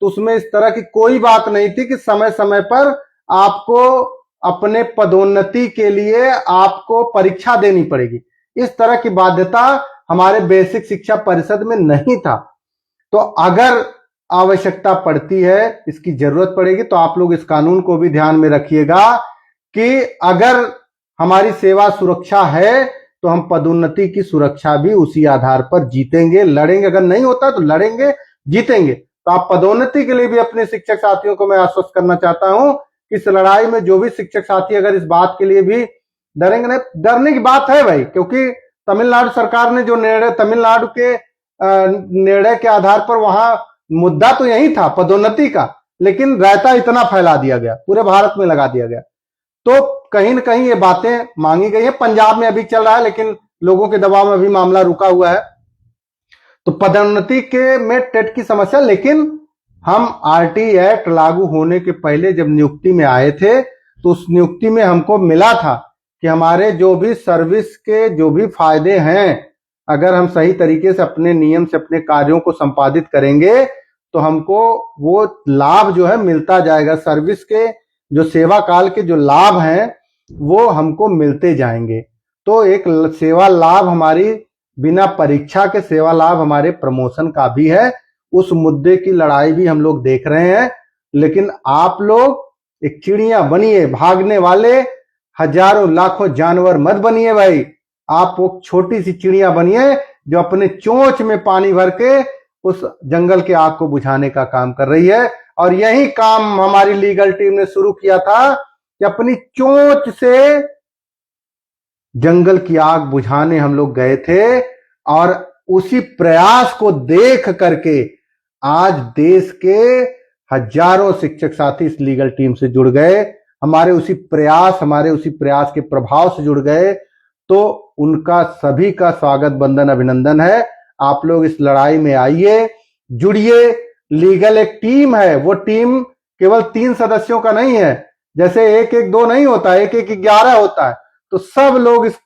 तो उसमें इस तरह की कोई बात नहीं थी कि समय समय पर आपको अपने पदोन्नति के लिए आपको परीक्षा देनी पड़ेगी। इस तरह की बाध्यता हमारे बेसिक शिक्षा परिषद में नहीं था। तो अगर आवश्यकता पड़ती है, इसकी जरूरत पड़ेगी, तो आप लोग इस कानून को भी ध्यान में रखिएगा कि अगर हमारी सेवा सुरक्षा है तो हम पदोन्नति की सुरक्षा भी उसी आधार पर जीतेंगे, लड़ेंगे। अगर नहीं होता तो लड़ेंगे, जीतेंगे। तो आप पदोन्नति के लिए भी अपने शिक्षक साथियों को मैं आश्वस्त करना चाहता हूं कि इस लड़ाई में जो भी शिक्षक साथी अगर इस बात के लिए भी डरेंगे, नहीं, डरने की बात है भाई, क्योंकि तमिलनाडु सरकार ने जो निर्णय, तमिलनाडु के निर्णय के आधार पर वहां मुद्दा तो यही था पदोन्नति का, लेकिन रायता इतना फैला दिया गया, पूरे भारत में लगा दिया गया। तो कहीं ना कहीं ये बातें मांगी गई है। पंजाब में अभी चल रहा है, लेकिन लोगों के दबाव में अभी मामला रुका हुआ है। तो पदोन्नति के में टेट की समस्या, लेकिन हम आरटी एक्ट लागू होने के पहले जब नियुक्ति में आए थे तो उस नियुक्ति में हमको मिला था कि हमारे जो भी सर्विस के जो भी फायदे हैं, अगर हम सही तरीके से अपने नियम से अपने कार्यों को संपादित करेंगे तो हमको वो लाभ जो है मिलता जाएगा। सर्विस के जो सेवा काल के जो लाभ हैं वो हमको मिलते जाएंगे। तो एक सेवा लाभ हमारी बिना परीक्षा के सेवा लाभ हमारे प्रमोशन का भी है। उस मुद्दे की लड़ाई भी हम लोग देख रहे हैं। लेकिन आप लोग एक चिड़िया बनिए, भागने वाले हजारों लाखों जानवर मत बनिए भाई। आप वो छोटी सी चिड़िया बनिए जो अपने चोंच में पानी भर के उस जंगल के आग को बुझाने का काम कर रही है। और यही काम हमारी लीगल टीम ने शुरू किया था कि अपनी चोंच से जंगल की आग बुझाने हम लोग गए थे। और उसी प्रयास को देख करके आज देश के हजारों शिक्षक साथी इस लीगल टीम से जुड़ गए, हमारे उसी प्रयास के प्रभाव से जुड़ गए। तो उनका सभी का स्वागत बंदन अभिनंदन है। आप लोग इस लड़ाई में आइए, जुड़िए। लीगल एक टीम है, वो टीम केवल 3 सदस्यों का नहीं है, जैसे 1-1-2 नहीं होता, 1-1-11 होता है। तो सब लोग इस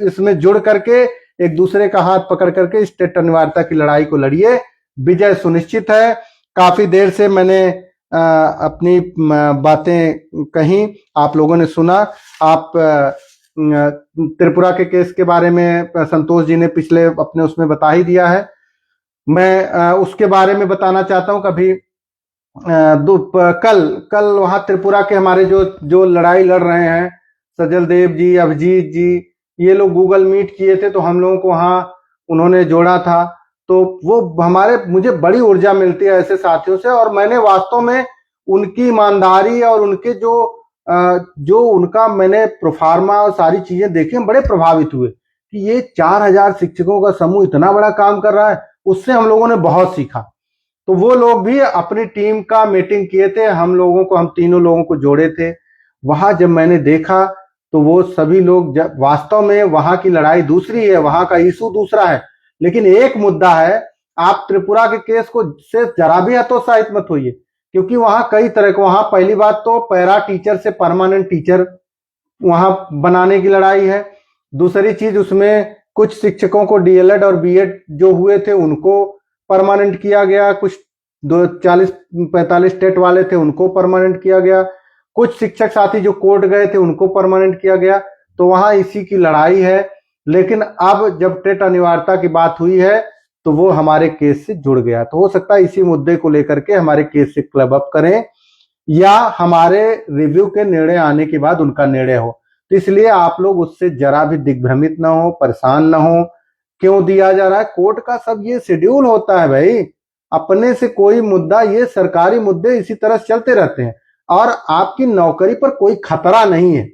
इसमें जुड़ करके एक दूसरे का हाथ पकड़ करके स्टेट अनिवार्यता की लड़ाई को लड़िए। विजय सुनिश्चित है। काफी देर से मैंने अपनी बातें कही, आप लोगों ने सुना। आप त्रिपुरा के केस के बारे में संतोष जी ने पिछले अपने उसमें बता ही दिया है। मैं उसके बारे में बताना चाहता हूं। कभी कल वहां त्रिपुरा के हमारे जो लड़ाई लड़ रहे हैं, सजल देव जी, अभिजीत जी, ये लोग गूगल मीट किए थे तो हम लोगों को वहां उन्होंने जोड़ा था। तो वो मुझे बड़ी ऊर्जा मिलती है ऐसे साथियों से। और मैंने वास्तव में उनकी ईमानदारी और उनके जो उनका मैंने प्रोफार्मा और सारी चीजें देखी, हम बड़े प्रभावित हुए कि ये 4000 शिक्षकों का समूह इतना बड़ा काम कर रहा है। उससे हम लोगों ने बहुत सीखा। तो वो लोग भी अपनी टीम का मीटिंग किए थे, हम तीनों लोगों को जोड़े थे। वहां जब मैंने देखा तो वो सभी लोग, वास्तव में वहां की लड़ाई दूसरी है, वहां का इशू दूसरा है, लेकिन एक मुद्दा है। आप त्रिपुरा के केस को से जरा भी हतोत्साहित मत होइए, क्योंकि वहां कई तरह के, वहां पहली बात तो पैरा टीचर से परमानेंट टीचर वहां बनाने की लड़ाई है। दूसरी चीज, उसमें कुछ शिक्षकों को डीएलएड और बीएड जो हुए थे उनको परमानेंट किया गया, कुछ 40-45 टेट वाले थे उनको परमानेंट किया गया, कुछ शिक्षक साथी जो कोर्ट गए थे उनको परमानेंट किया गया। तो वहां इसी की लड़ाई है। लेकिन अब जब टेट अनिवार्यता की बात हुई है तो वो हमारे केस से जुड़ गया। तो हो सकता है इसी मुद्दे को लेकर के हमारे केस से क्लब अप करें या हमारे रिव्यू के निर्णय आने के बाद उनका निर्णय हो। तो इसलिए आप लोग उससे जरा भी दिग्भ्रमित ना हो, परेशान ना हो। क्यों दिया जा रहा है? कोर्ट का सब ये शेड्यूल होता है भाई। अपने से कोई मुद्दा, ये सरकारी मुद्दे इसी तरह चलते रहते हैं। और आपकी नौकरी पर कोई खतरा नहीं है।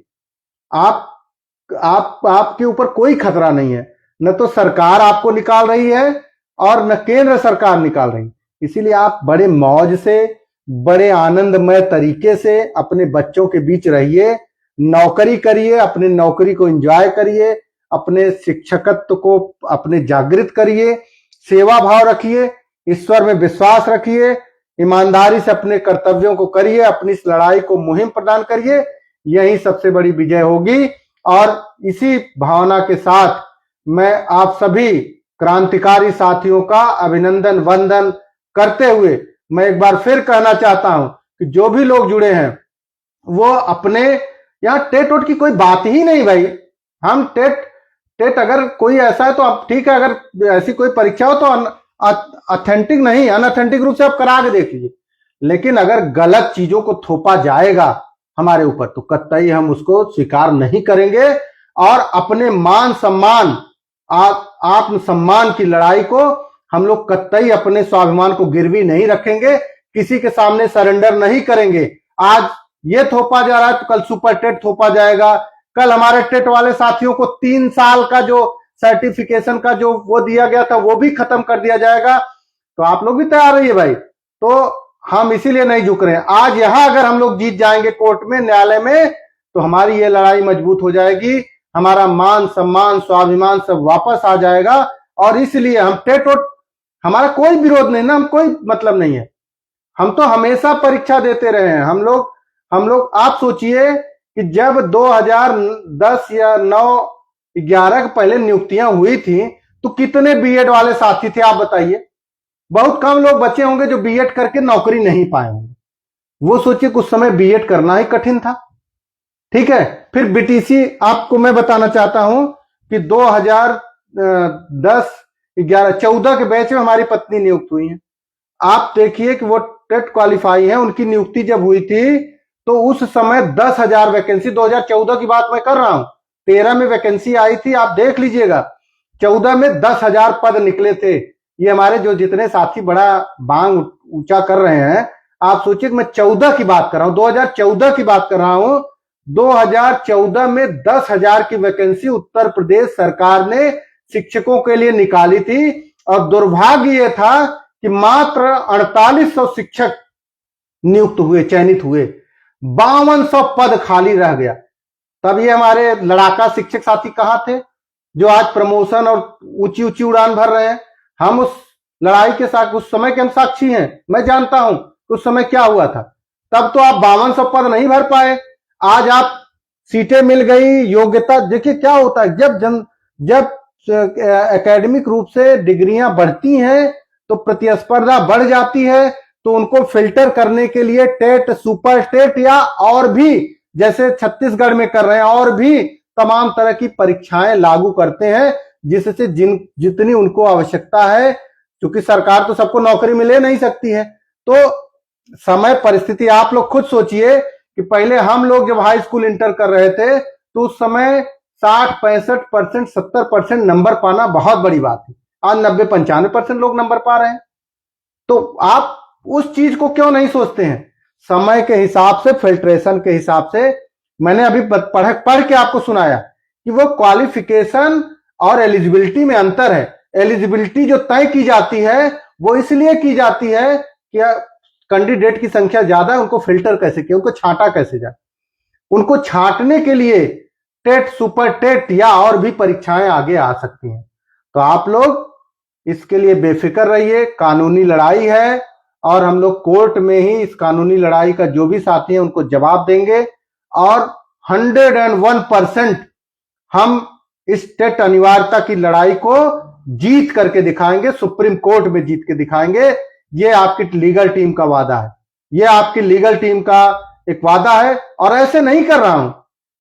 आपके ऊपर कोई खतरा नहीं है। न तो सरकार आपको निकाल रही है और न केंद्र सरकार निकाल रही। इसीलिए आप बड़े मौज से, बड़े आनंदमय तरीके से अपने बच्चों के बीच रहिए, नौकरी करिए, अपने नौकरी को एंजॉय करिए, अपने शिक्षकत्व को अपने जागृत करिए, सेवा भाव रखिए, ईश्वर में विश्वास रखिए, ईमानदारी से अपने कर्तव्यों को करिए, अपनी इस लड़ाई को मुहिम प्रदान करिए। यही सबसे बड़ी विजय होगी। और इसी भावना के साथ मैं आप सभी क्रांतिकारी साथियों का अभिनंदन वंदन करते हुए मैं एक बार फिर कहना चाहता हूं कि जो भी लोग जुड़े हैं वो अपने, यहां टेट वोट की कोई बात ही नहीं भाई। हम टेट अगर कोई ऐसा है तो आप ठीक है, अगर ऐसी कोई परीक्षा हो तो ऑथेंटिक नहीं, अनऑथेंटिक रूप से आप करा के देख लीजिए। लेकिन अगर गलत चीजों को थोपा जाएगा हमारे ऊपर तो कतई हम उसको स्वीकार नहीं करेंगे। और अपने मान सम्मान, आत्म सम्मान की लड़ाई को हम लोग कतई अपने स्वाभिमान को गिरवी नहीं रखेंगे, किसी के सामने सरेंडर नहीं करेंगे। आज ये थोपा जा रहा है तो कल सुपर टेट थोपा जाएगा। कल हमारे टेट वाले साथियों को 3 साल का जो सर्टिफिकेशन का जो वो दिया गया था वो भी खत्म कर दिया जाएगा। तो आप लोग भी तैयार रहिए भाई। तो हम इसीलिए नहीं झुक रहे हैं। आज यहां अगर हम लोग जीत जाएंगे कोर्ट में, न्यायालय में, तो हमारी ये लड़ाई मजबूत हो जाएगी, हमारा मान सम्मान स्वाभिमान सब वापस आ जाएगा। और इसलिए हम टेट हमारा कोई विरोध नहीं ना, हम कोई मतलब नहीं है, हम तो हमेशा परीक्षा देते रहे हैं। हम लोग आप सोचिए कि जब 2010 या 9 11 के पहले नियुक्तियां हुई थी तो कितने बीएड वाले साथी थे आप बताइए। बहुत कम लोग बचे होंगे जो बीएड करके नौकरी नहीं पाए होंगे। वो सोचिए कुछ समय बीएड करना ही कठिन था। ठीक है, फिर बीटीसी आपको मैं बताना चाहता हूं कि 2010 11 14 के बैच में हमारी पत्नी नियुक्त हुई है। आप देखिए कि वो टेट क्वालिफाई है, उनकी नियुक्ति जब हुई थी तो उस समय 10,000 वैकेंसी, 2014 की बात मैं कर रहा हूं, 13 में वैकेंसी आई थी, आप देख लीजिएगा। 14 में 10,000 पद निकले थे। ये हमारे जो जितने साथी बड़ा बांग ऊंचा कर रहे हैं, आप सोचिए कि मैं 14 की बात कर रहा हूं, 2014 की बात कर रहा हूं। 2014 में 10,000 की वैकेंसी उत्तर प्रदेश सरकार ने शिक्षकों के लिए निकाली थी और दुर्भाग्य यह था कि मात्र 4800 शिक्षक नियुक्त हुए, चयनित हुए, 5200 पद खाली रह गया। तब ये हमारे लड़ाका शिक्षक साथी कहां थे जो आज प्रमोशन और ऊंची ऊंची उड़ान भर रहे हैं। हम उस लड़ाई के साथ उस समय के हम साक्षी हैं, मैं जानता हूं उस समय क्या हुआ था। तब तो आप 5200 पद नहीं भर पाए, आज आप सीटें मिल गई, योग्यता। देखिए क्या होता है, जब एकेडमिक रूप से डिग्रियां बढ़ती हैं तो प्रतिस्पर्धा बढ़ जाती है, तो उनको फिल्टर करने के लिए टेट, सुपर टेट या और भी जैसे छत्तीसगढ़ में कर रहे हैं और भी तमाम तरह की परीक्षाएं लागू करते हैं, जिससे जितनी उनको आवश्यकता है, क्योंकि सरकार तो सबको नौकरी मिले नहीं सकती है। तो समय परिस्थिति आप लोग खुद सोचिए कि पहले हम लोग जब हाई स्कूल इंटर कर रहे थे तो उस समय 60-65%, 70% नंबर पाना बहुत बड़ी बात है। आज 90-95% लोग नंबर पा रहे हैं। तो आप उस चीज को क्यों नहीं सोचते हैं? समय के हिसाब से, फिल्ट्रेशन के हिसाब से। मैंने अभी पढ़ के आपको सुनाया कि वो क्वालिफिकेशन और एलिजिबिलिटी में अंतर है। एलिजिबिलिटी जो तय की जाती है वो इसलिए की जाती है कि कैंडिडेट की संख्या ज्यादा है, उनको फिल्टर कैसे किया, उनको छांटा कैसे जाए। उनको छांटने के लिए टेट, सुपर टेट या और भी परीक्षाएं आगे आ सकती हैं। तो आप लोग इसके लिए बेफिक्र रहिए। कानूनी लड़ाई है और हम लोग कोर्ट में ही इस कानूनी लड़ाई का जो भी साथी है उनको जवाब देंगे और 101% हम इस टेट अनिवार्यता की लड़ाई को जीत करके दिखाएंगे, सुप्रीम कोर्ट में जीत के दिखाएंगे। ये आपकी लीगल टीम का वादा है, ये आपकी लीगल टीम का एक वादा है। और ऐसे नहीं कर रहा हूं,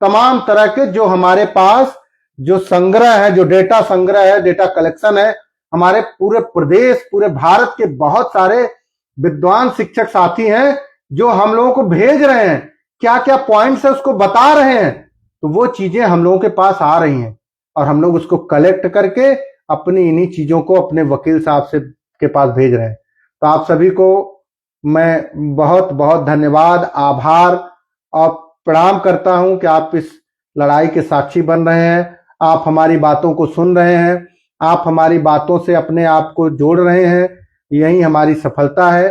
तमाम तरह के जो हमारे पास जो संग्रह है, जो डेटा संग्रह है, डेटा कलेक्शन है, हमारे पूरे प्रदेश, पूरे भारत के बहुत सारे विद्वान शिक्षक साथी हैं जो हम लोगों को भेज रहे हैं, क्या क्या पॉइंट्स है उसको बता रहे हैं। तो वो चीजें हम लोगों के पास आ रही हैं और हम लोग उसको कलेक्ट करके अपनी इन्हीं चीजों को अपने वकील साहब से के पास भेज रहे हैं। तो आप सभी को मैं बहुत बहुत धन्यवाद, आभार और प्रणाम करता हूं कि आप इस लड़ाई के साक्षी बन रहे हैं। आप हमारी बातों को सुन रहे हैं, आप हमारी बातों से अपने आप को जोड़ रहे हैं, यही हमारी सफलता है।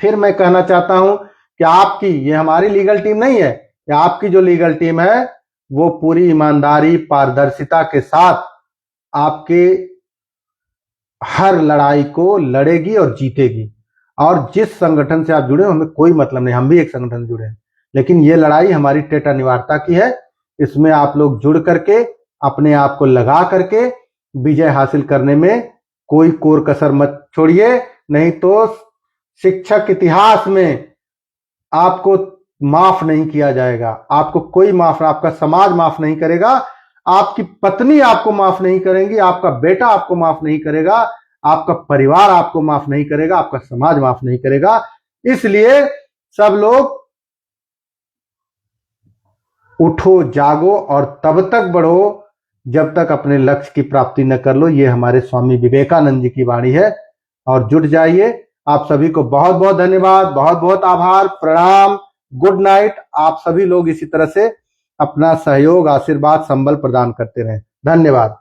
फिर मैं कहना चाहता हूं कि आपकी, ये हमारी लीगल टीम नहीं है, ये आपकी जो लीगल टीम है वो पूरी ईमानदारी, पारदर्शिता के साथ आपके हर लड़ाई को लड़ेगी और जीतेगी। और जिस संगठन से आप जुड़े हो, हमें कोई मतलब नहीं, हम भी एक संगठन से जुड़े हैं, लेकिन ये लड़ाई हमारी टेट अनिवार्यता की है। इसमें आप लोग जुड़ करके अपने आप को लगा करके विजय हासिल करने में कोई कोर कसर मत छोड़िए, नहीं तो शिक्षक इतिहास में आपको माफ नहीं किया जाएगा। आपको कोई माफ, आपका समाज माफ नहीं करेगा, आपकी पत्नी आपको माफ नहीं करेगी, आपका बेटा आपको माफ नहीं करेगा, आपका परिवार आपको माफ नहीं करेगा, आपका समाज माफ नहीं करेगा। इसलिए सब लोग उठो, जागो और तब तक बढ़ो जब तक अपने लक्ष्य की प्राप्ति न कर लो। ये हमारे स्वामी विवेकानंद जी की वाणी है। और जुट जाइए। आप सभी को बहुत बहुत धन्यवाद, बहुत बहुत आभार, प्रणाम, गुड नाइट। आप सभी लोग इसी तरह से अपना सहयोग, आशीर्वाद, संबल प्रदान करते रहें। धन्यवाद।